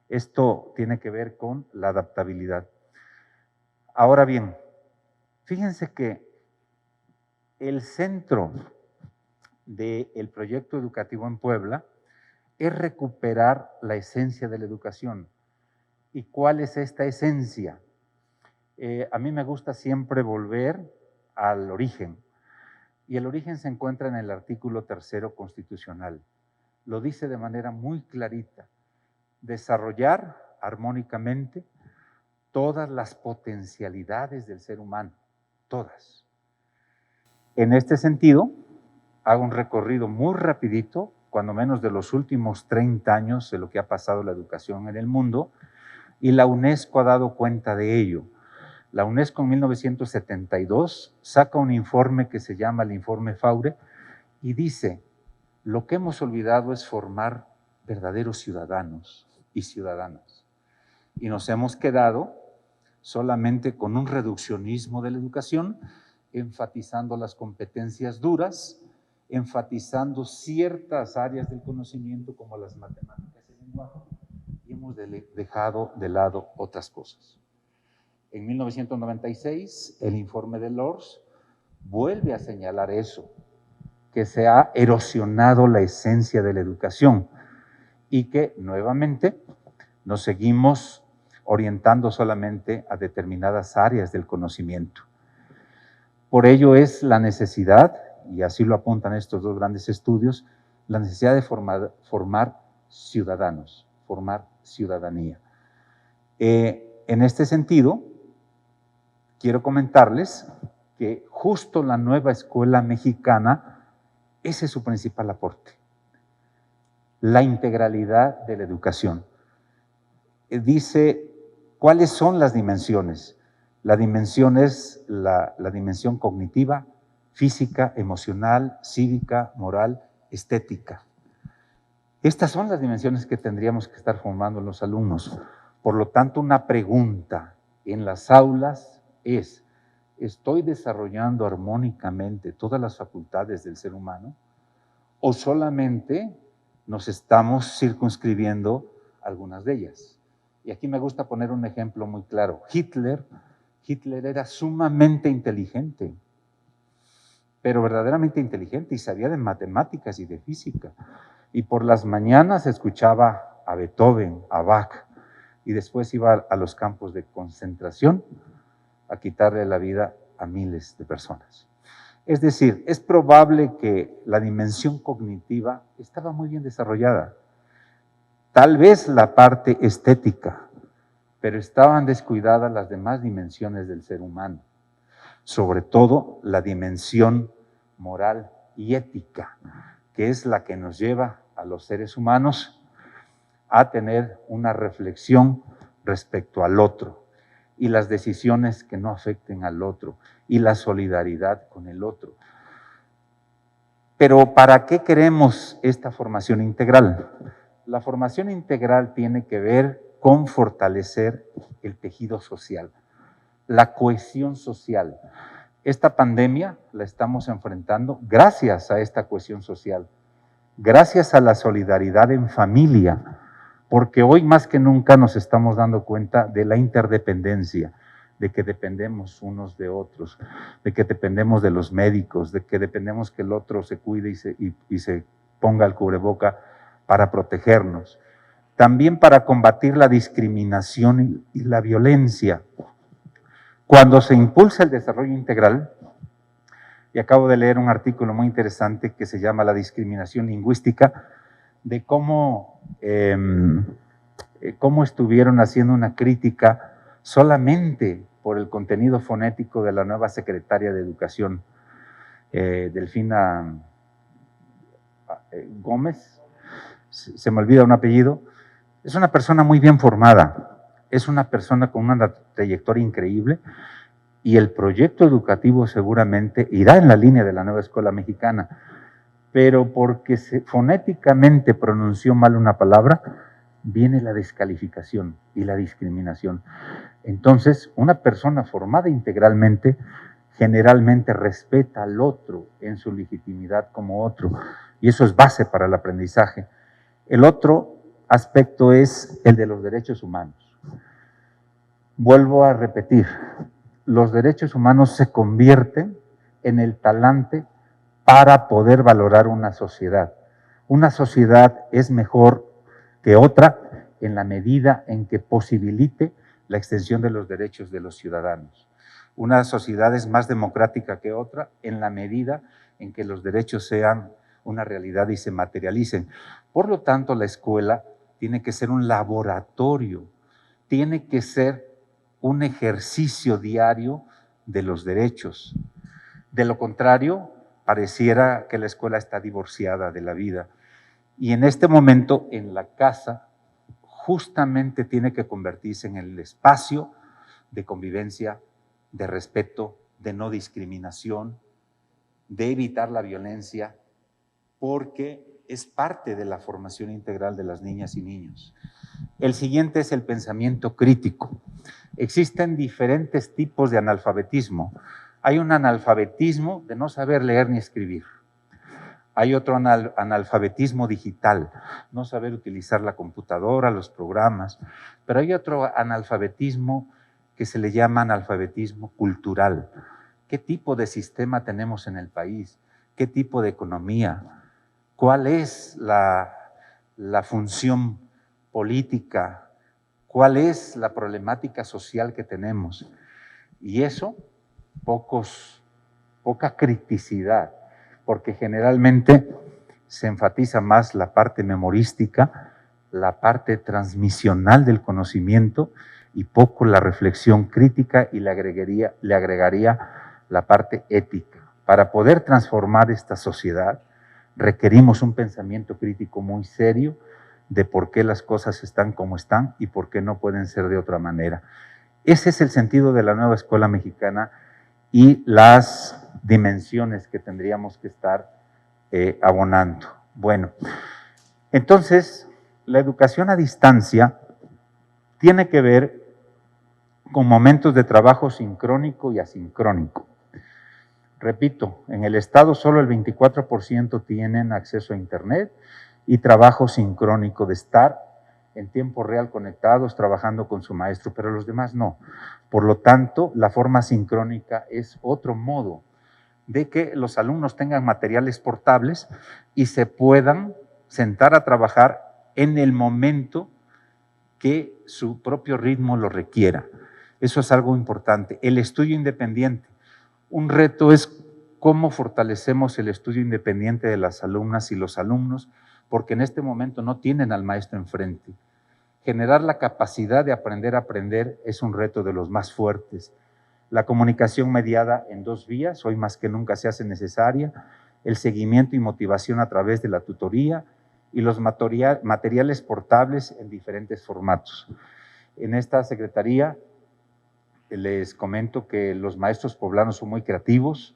Esto tiene que ver con la adaptabilidad. Ahora bien, fíjense que el centro del proyecto educativo en Puebla es recuperar la esencia de la educación. ¿Y cuál es esta esencia? A mí me gusta siempre volver al origen. Y el origen se encuentra en el artículo 3º constitucional. Lo dice de manera muy clarita. Desarrollar armónicamente todas las potencialidades del ser humano, todas. En este sentido, hago un recorrido muy rapidito, cuando menos de los últimos 30 años de lo que ha pasado la educación en el mundo, y la UNESCO ha dado cuenta de ello. La UNESCO en 1972 saca un informe que se llama el Informe Faure y dice, lo que hemos olvidado es formar verdaderos ciudadanos y ciudadanas. Y nos hemos quedado solamente con un reduccionismo de la educación, enfatizando las competencias duras, enfatizando ciertas áreas del conocimiento como las matemáticas y el lenguaje, y hemos dejado de lado otras cosas. En 1996, el informe de Lors vuelve a señalar eso, que se ha erosionado la esencia de la educación y que nuevamente nos seguimos orientando solamente a determinadas áreas del conocimiento. Por ello es la necesidad, y así lo apuntan estos dos grandes estudios, la necesidad de formar ciudadanos, formar ciudadanía. En este sentido, quiero comentarles que justo la nueva escuela mexicana, ese es su principal aporte, la integralidad de la educación. Dice, ¿cuáles son las dimensiones? La dimensión es la dimensión cognitiva, física, emocional, cívica, moral, estética. Estas son las dimensiones que tendríamos que estar formando en los alumnos. Por lo tanto, una pregunta en las aulas es, ¿estoy desarrollando armónicamente todas las facultades del ser humano? ¿O solamente nos estamos circunscribiendo algunas de ellas? Y aquí me gusta poner un ejemplo muy claro. Hitler era sumamente inteligente, pero verdaderamente inteligente, y sabía de matemáticas y de física. Y por las mañanas escuchaba a Beethoven, a Bach, y después iba a los campos de concentración a quitarle la vida a miles de personas. Es decir, es probable que la dimensión cognitiva estaba muy bien desarrollada. Tal vez la parte estética, pero estaban descuidadas las demás dimensiones del ser humano. sobre todo la dimensión moral y ética, que es la que nos lleva a los seres humanos a tener una reflexión respecto al otro y las decisiones que no afecten al otro y la solidaridad con el otro. Pero ¿para qué queremos esta formación integral? La formación integral tiene que ver con fortalecer el tejido social, la cohesión social. Esta pandemia la estamos enfrentando gracias a esta cohesión social, gracias a la solidaridad en familia, porque hoy más que nunca nos estamos dando cuenta de la interdependencia, de que dependemos unos de otros, de que dependemos de los médicos, de que dependemos que el otro se cuide y se ponga el cubreboca para protegernos. También para combatir la discriminación y la violencia. Cuando se impulsa el desarrollo integral, y acabo de leer un artículo muy interesante que se llama La discriminación lingüística, de cómo estuvieron haciendo una crítica solamente por el contenido fonético de la nueva secretaria de Educación, Delfina Gómez, se me olvida un apellido. Es una persona muy bien formada, es una persona con una trayectoria increíble y el proyecto educativo seguramente irá en la línea de la nueva escuela mexicana, pero porque fonéticamente pronunció mal una palabra, viene la descalificación y la discriminación. Entonces, una persona formada integralmente generalmente respeta al otro en su legitimidad como otro, y eso es base para el aprendizaje. El otro aspecto es el de los derechos humanos. Vuelvo a repetir, los derechos humanos se convierten en el talante para poder valorar una sociedad. Una sociedad es mejor que otra en la medida en que posibilite la extensión de los derechos de los ciudadanos. Una sociedad es más democrática que otra en la medida en que los derechos sean una realidad y se materialicen. Por lo tanto, la escuela tiene que ser un laboratorio, tiene que ser un ejercicio diario de los derechos. De lo contrario, pareciera que la escuela está divorciada de la vida. Y en este momento, en la casa, justamente tiene que convertirse en el espacio de convivencia, de respeto, de no discriminación, de evitar la violencia, porque es parte de la formación integral de las niñas y niños. El siguiente es el pensamiento crítico. Existen diferentes tipos de analfabetismo. Hay un analfabetismo de no saber leer ni escribir. Hay otro analfabetismo digital, no saber utilizar la computadora, los programas. Pero hay otro analfabetismo que se le llama analfabetismo cultural. ¿Qué tipo de sistema tenemos en el país? ¿Qué tipo de economía? ¿Cuál es la función política? ¿Cuál es la problemática social que tenemos? Y eso, poca criticidad, porque generalmente se enfatiza más la parte memorística, la parte transmisional del conocimiento y poco la reflexión crítica, y le agregaría la parte ética. Para poder transformar esta sociedad requerimos un pensamiento crítico muy serio de por qué las cosas están como están y por qué no pueden ser de otra manera. Ese es el sentido de la nueva escuela mexicana y las dimensiones que tendríamos que estar abonando. Bueno, entonces, la educación a distancia tiene que ver con momentos de trabajo sincrónico y asincrónico. Repito, en el estado solo el 24% tienen acceso a internet y trabajo sincrónico, de estar en tiempo real conectados, trabajando con su maestro, pero los demás no. Por lo tanto, la forma sincrónica es otro modo de que los alumnos tengan materiales portables y se puedan sentar a trabajar en el momento que su propio ritmo lo requiera. Eso es algo importante. El estudio independiente. Un reto es cómo fortalecemos el estudio independiente de las alumnas y los alumnos, porque en este momento no tienen al maestro enfrente. Generar la capacidad de aprender a aprender es un reto de los más fuertes. La comunicación mediada en 2 vías, hoy más que nunca se hace necesaria, el seguimiento y motivación a través de la tutoría y los materiales portables en diferentes formatos. En esta secretaría les comento que los maestros poblanos son muy creativos.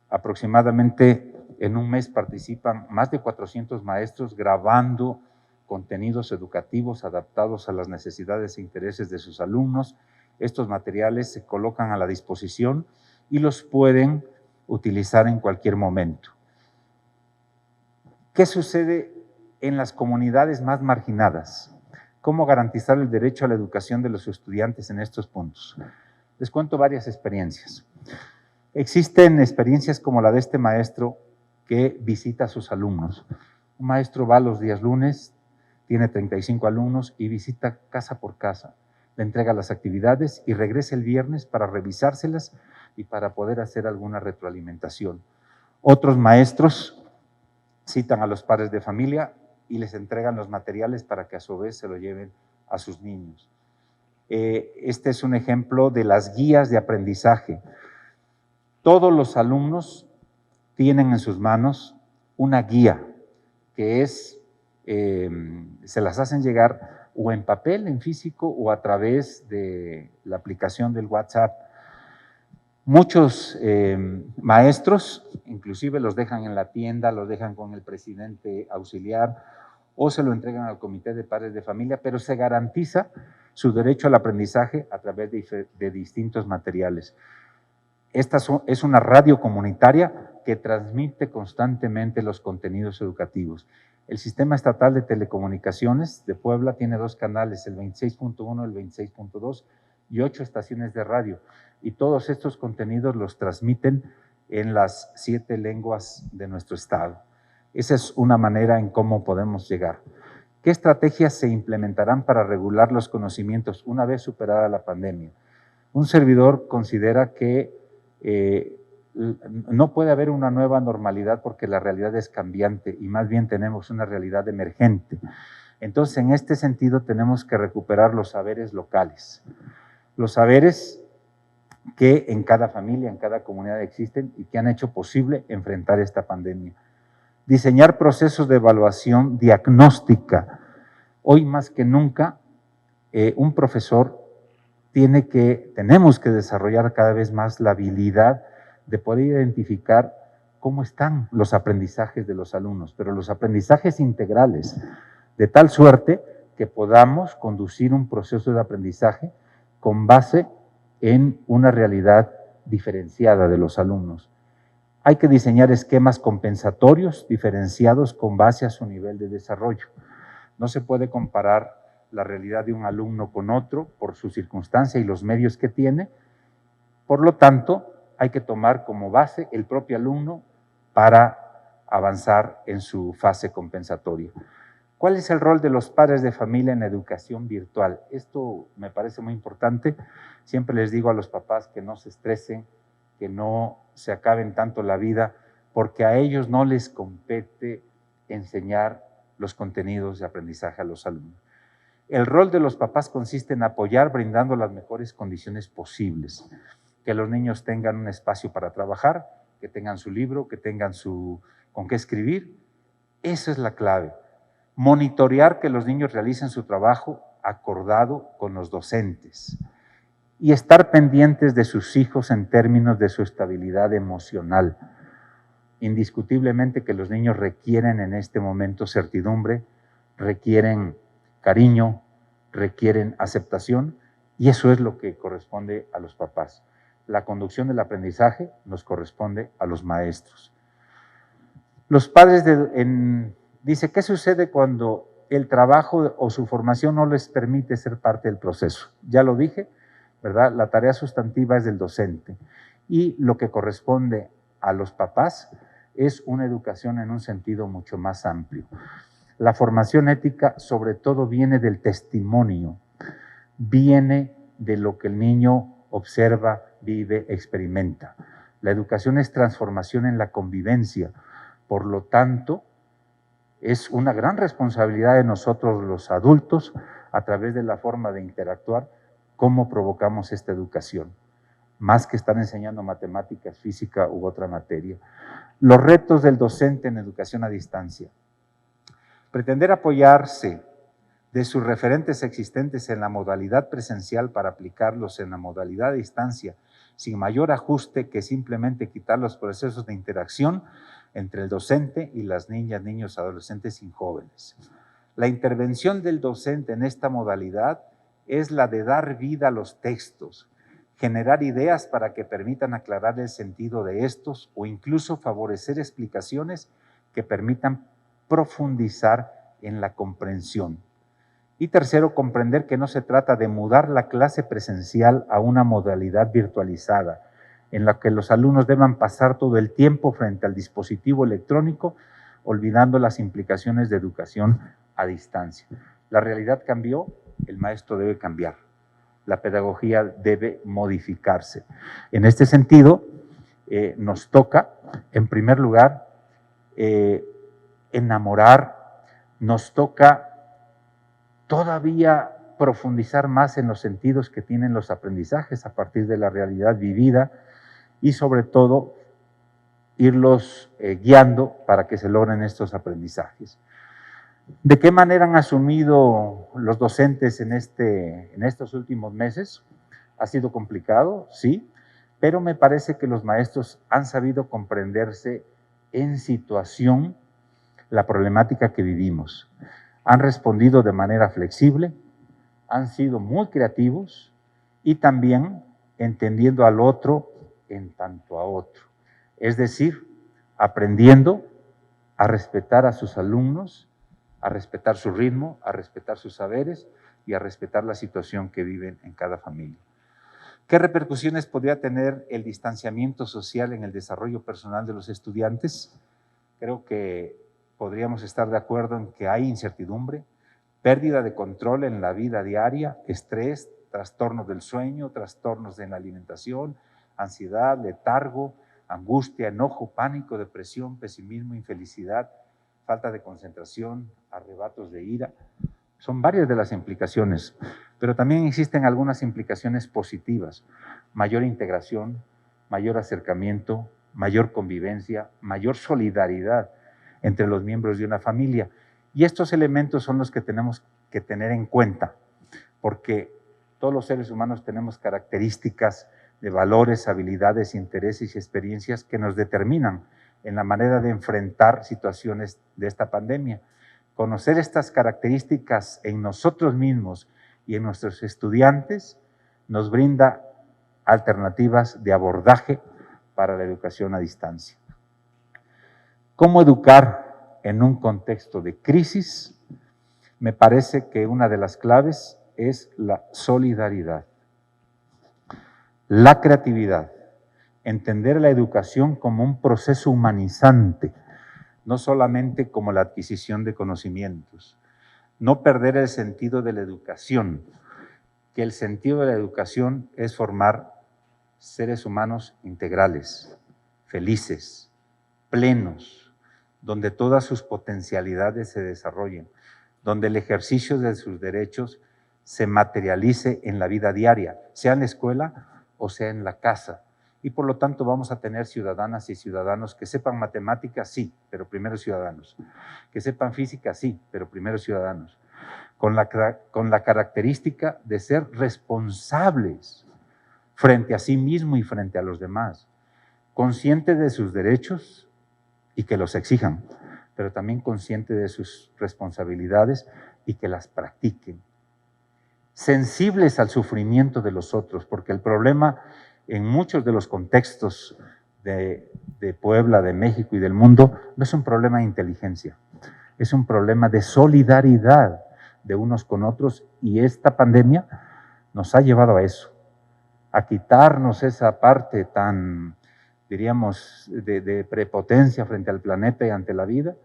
Aproximadamente en un mes participan más de 400 maestros grabando contenidos educativos adaptados a las necesidades e intereses de sus alumnos. Estos materiales se colocan a la disposición y los pueden utilizar en cualquier momento. ¿Qué sucede en las comunidades más marginadas? ¿Cómo garantizar el derecho a la educación de los estudiantes en estos puntos? Les cuento varias experiencias. Existen experiencias como la de este maestro que visita a sus alumnos. Un maestro va los días lunes, tiene 35 alumnos y visita casa por casa. Le entrega las actividades y regresa el viernes para revisárselas y para poder hacer alguna retroalimentación. Otros maestros citan a los padres de familia y les entregan los materiales para que a su vez se lo lleven a sus niños. Este es un ejemplo de las guías de aprendizaje. Todos los alumnos tienen en sus manos una guía que se las hacen llegar o en papel, en físico, o a través de la aplicación del WhatsApp. Muchos maestros, inclusive los dejan en la tienda, los dejan con el presidente auxiliar o se lo entregan al comité de padres de familia, pero se garantiza su derecho al aprendizaje a través de distintos materiales. Esta es una radio comunitaria que transmite constantemente los contenidos educativos. El Sistema Estatal de Telecomunicaciones de Puebla tiene 2 canales, el 26.1 y el 26.2, y 8 estaciones de radio. Y todos estos contenidos los transmiten en las 7 lenguas de nuestro estado. Esa es una manera en cómo podemos llegar. ¿Qué estrategias se implementarán para regular los conocimientos una vez superada la pandemia? Un servidor considera que no puede haber una nueva normalidad porque la realidad es cambiante y más bien tenemos una realidad emergente. Entonces, en este sentido, tenemos que recuperar los saberes locales. Los saberes que en cada familia, en cada comunidad existen y que han hecho posible enfrentar esta pandemia. Diseñar procesos de evaluación diagnóstica. Hoy más que nunca, un profesor tenemos que desarrollar cada vez más la habilidad de poder identificar cómo están los aprendizajes de los alumnos, pero los aprendizajes integrales, de tal suerte que podamos conducir un proceso de aprendizaje con base en una realidad diferenciada de los alumnos. Hay que diseñar esquemas compensatorios diferenciados con base a su nivel de desarrollo. No se puede comparar la realidad de un alumno con otro por su circunstancia y los medios que tiene. Por lo tanto, hay que tomar como base el propio alumno para avanzar en su fase compensatoria. ¿Cuál es el rol de los padres de familia en la educación virtual? Esto me parece muy importante. Siempre les digo a los papás que no se estresen, que no se acaben tanto la vida, porque a ellos no les compete enseñar los contenidos de aprendizaje a los alumnos. El rol de los papás consiste en apoyar brindando las mejores condiciones posibles, que los niños tengan un espacio para trabajar, que tengan su libro, que tengan con qué escribir. Esa es la clave. Monitorear que los niños realicen su trabajo acordado con los docentes y estar pendientes de sus hijos en términos de su estabilidad emocional. Indiscutiblemente que los niños requieren en este momento certidumbre, requieren cariño, requieren aceptación, y eso es lo que corresponde a los papás. La conducción del aprendizaje nos corresponde a los maestros. Los padres dice, ¿qué sucede cuando el trabajo o su formación no les permite ser parte del proceso? Ya lo dije, ¿verdad? La tarea sustantiva es del docente y lo que corresponde a los papás es una educación en un sentido mucho más amplio. La formación ética sobre todo viene del testimonio, viene de lo que el niño observa, vive, experimenta. La educación es transformación en la convivencia, por lo tanto, es una gran responsabilidad de nosotros los adultos, a través de la forma de interactuar, cómo provocamos esta educación. más que estar enseñando matemáticas, física u otra materia. Los retos del docente en educación a distancia. Pretender apoyarse de sus referentes existentes en la modalidad presencial para aplicarlos en la modalidad a distancia, sin mayor ajuste que simplemente quitar los procesos de interacción entre el docente y las niñas, niños, adolescentes y jóvenes. La intervención del docente en esta modalidad es la de dar vida a los textos, generar ideas para que permitan aclarar el sentido de estos o incluso favorecer explicaciones que permitan profundizar en la comprensión. Y tercero, comprender que no se trata de mudar la clase presencial a una modalidad virtualizada, en la que los alumnos deban pasar todo el tiempo frente al dispositivo electrónico, olvidando las implicaciones de educación a distancia. La realidad cambió, el maestro debe cambiar, la pedagogía debe modificarse. En este sentido, nos toca, en primer lugar, enamorar, nos toca todavía profundizar más en los sentidos que tienen los aprendizajes a partir de la realidad vivida y sobre todo irlos guiando para que se logren estos aprendizajes. ¿De qué manera han asumido los docentes en estos últimos meses? Ha sido complicado, sí, pero me parece que los maestros han sabido comprenderse en situación la problemática que vivimos. Han respondido de manera flexible, han sido muy creativos y también entendiendo al otro en tanto a otro. Es decir, aprendiendo a respetar a sus alumnos, a respetar su ritmo, a respetar sus saberes y a respetar la situación que viven en cada familia. ¿Qué repercusiones podría tener el distanciamiento social en el desarrollo personal de los estudiantes? Creo que podríamos estar de acuerdo en que hay incertidumbre, pérdida de control en la vida diaria, estrés, trastornos del sueño, trastornos en la alimentación, ansiedad, letargo, angustia, enojo, pánico, depresión, pesimismo, infelicidad, falta de concentración, arrebatos de ira. Son varias de las implicaciones, pero también existen algunas implicaciones positivas: mayor integración, mayor acercamiento, mayor convivencia, mayor solidaridad entre los miembros de una familia. Y estos elementos son los que tenemos que tener en cuenta, porque todos los seres humanos tenemos características de valores, habilidades, intereses y experiencias que nos determinan en la manera de enfrentar situaciones de esta pandemia. Conocer estas características en nosotros mismos y en nuestros estudiantes nos brinda alternativas de abordaje para la educación a distancia. ¿Cómo educar en un contexto de crisis? Me parece que una de las claves es la solidaridad, la creatividad, entender la educación como un proceso humanizante, no solamente como la adquisición de conocimientos, no perder el sentido de la educación, que el sentido de la educación es formar seres humanos integrales, felices, plenos, donde todas sus potencialidades se desarrollen, donde el ejercicio de sus derechos se materialice en la vida diaria, sea en la escuela o sea en la casa. Y por lo tanto vamos a tener ciudadanas y ciudadanos que sepan matemáticas, sí, pero primero ciudadanos. Que sepan física, sí, pero primero ciudadanos. Con la característica de ser responsables frente a sí mismo y frente a los demás, conscientes de sus derechos y que los exijan, pero también conscientes de sus responsabilidades y que las practiquen. Sensibles al sufrimiento de los otros, porque el problema en muchos de los contextos de Puebla, de México y del mundo no es un problema de inteligencia, es un problema de solidaridad de unos con otros, y esta pandemia nos ha llevado a eso, a quitarnos esa parte tan, diríamos, de prepotencia frente al planeta y ante la vida,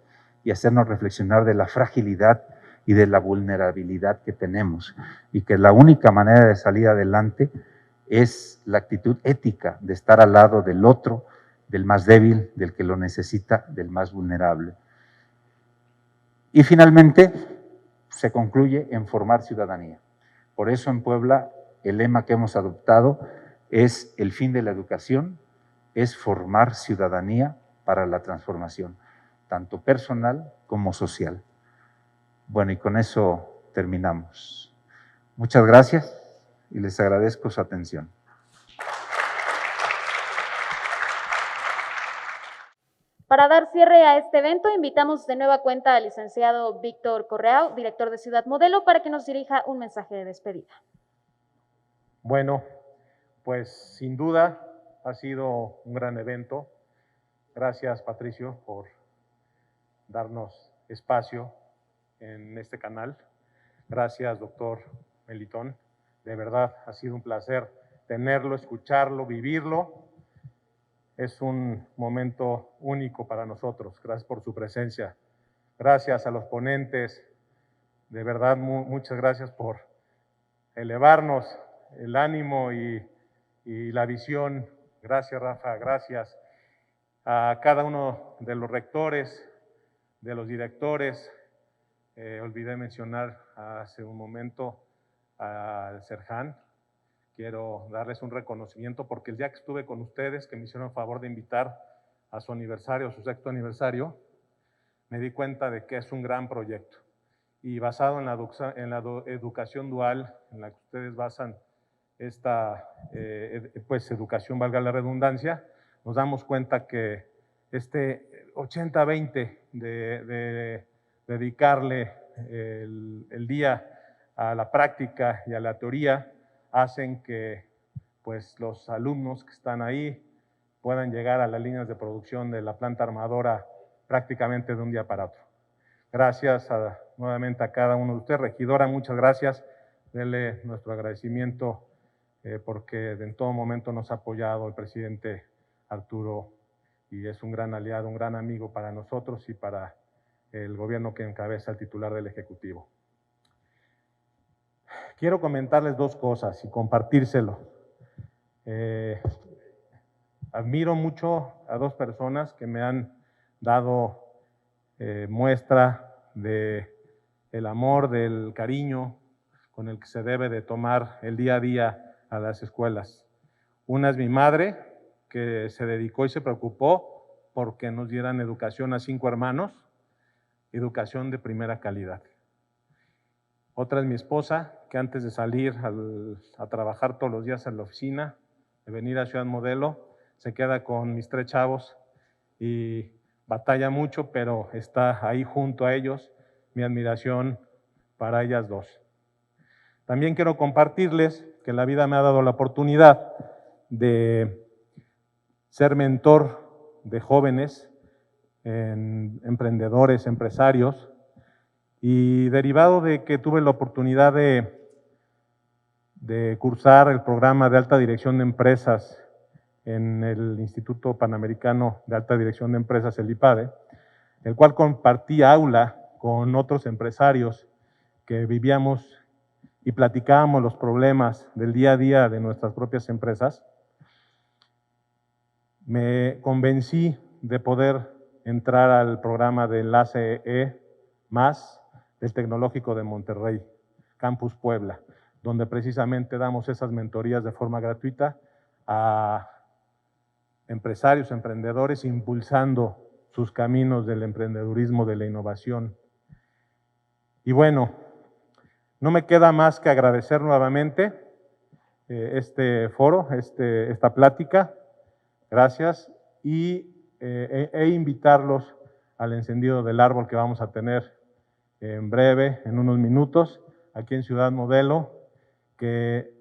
y hacernos reflexionar de la fragilidad y de la vulnerabilidad que tenemos, y que la única manera de salir adelante es la actitud ética de estar al lado del otro, del más débil, del que lo necesita, del más vulnerable. Y finalmente se concluye en formar ciudadanía. Por eso en Puebla el lema que hemos adoptado es el fin de la educación, es formar ciudadanía para la transformación, tanto personal como social. Bueno, y con eso terminamos. Muchas gracias y les agradezco su atención. Para dar cierre a este evento, invitamos de nueva cuenta al licenciado Víctor Correao, director de Ciudad Modelo, para que nos dirija un mensaje de despedida. Bueno, pues sin duda ha sido un gran evento. Gracias, Patricio, por darnos espacio en este canal. Gracias, doctor Melitón. De verdad, ha sido un placer tenerlo, escucharlo, vivirlo. Es un momento único para nosotros. Gracias por su presencia. Gracias a los ponentes. De verdad, muchas gracias por elevarnos el ánimo y la visión. Gracias, Rafa. Gracias a cada uno de los rectores, de los directores. Olvidé mencionar hace un momento al Serjan. Quiero darles un reconocimiento porque el día que estuve con ustedes, que me hicieron el favor de invitar a su aniversario, su 6º aniversario, me di cuenta de que es un gran proyecto. Y basado en la educación dual, en la que ustedes basan esta pues educación, valga la redundancia, nos damos cuenta que este 80-20 de dedicarle el día a la práctica y a la teoría hacen que pues, los alumnos que están ahí puedan llegar a las líneas de producción de la planta armadora prácticamente de un día para otro. Gracias nuevamente a cada uno de ustedes. Regidora, muchas gracias. Dele nuestro agradecimiento porque en todo momento nos ha apoyado el presidente Arturo y es un gran aliado, un gran amigo para nosotros y para el gobierno que encabeza el titular del Ejecutivo. Quiero comentarles dos cosas y compartírselo. Admiro mucho a dos personas que me han dado muestra de el amor, del cariño con el que se debe de tomar el día a día a las escuelas. Una es mi madre, que se dedicó y se preocupó porque nos dieran educación a 5 hermanos, educación de primera calidad. Otra es mi esposa, que antes de salir a trabajar todos los días en la oficina, de venir a Ciudad Modelo, se queda con mis 3 chavos y batalla mucho, pero está ahí junto a ellos. Mi admiración para ellas dos. También quiero compartirles que la vida me ha dado la oportunidad de ser mentor de jóvenes, emprendedores, empresarios, y derivado de que tuve la oportunidad de cursar el programa de alta dirección de empresas en el Instituto Panamericano de Alta Dirección de Empresas, el IPADE, el cual compartí aula con otros empresarios que vivíamos y platicábamos los problemas del día a día de nuestras propias empresas, me convencí de poder entrar al programa de Enlace E+ del Tecnológico de Monterrey, Campus Puebla, donde precisamente damos esas mentorías de forma gratuita a empresarios, emprendedores, impulsando sus caminos del emprendedurismo, de la innovación. Y bueno, no me queda más que agradecer nuevamente este foro, esta plática. Gracias. Y invitarlos al encendido del árbol que vamos a tener en breve, en unos minutos, aquí en Ciudad Modelo, que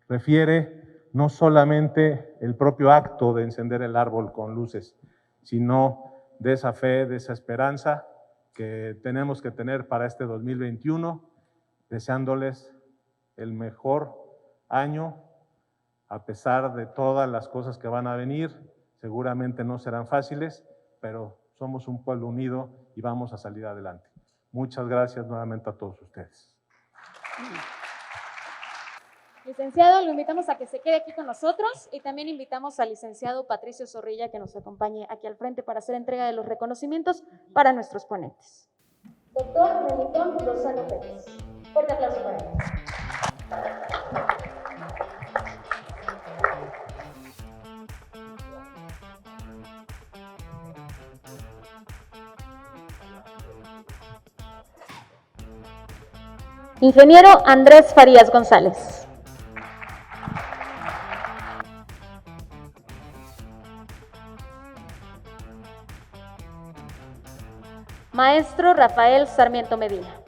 refiere no solamente el propio acto de encender el árbol con luces, sino de esa fe, de esa esperanza que tenemos que tener para este 2021, deseándoles el mejor año, a pesar de todas las cosas que van a venir. Seguramente no serán fáciles, pero somos un pueblo unido y vamos a salir adelante. Muchas gracias nuevamente a todos ustedes. Licenciado, lo invitamos a que se quede aquí con nosotros y también invitamos al licenciado Patricio Zorrilla que nos acompañe aquí al frente para hacer entrega de los reconocimientos para nuestros ponentes. Doctor Melitón Lozano Pérez. Fuerte aplauso para él. Ingeniero Andrés Farías González. Maestro Rafael Sarmiento Medina.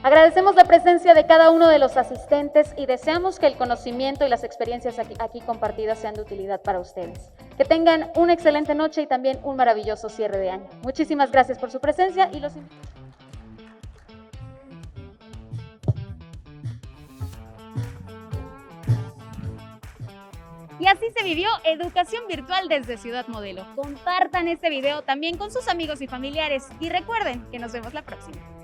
Agradecemos la presencia de cada uno de los asistentes y deseamos que el conocimiento y las experiencias aquí compartidas sean de utilidad para ustedes. Que tengan una excelente noche y también un maravilloso cierre de año. Muchísimas gracias por su presencia y los invito. Y así se vivió educación virtual desde Ciudad Modelo. Compartan este video también con sus amigos y familiares y recuerden que nos vemos la próxima.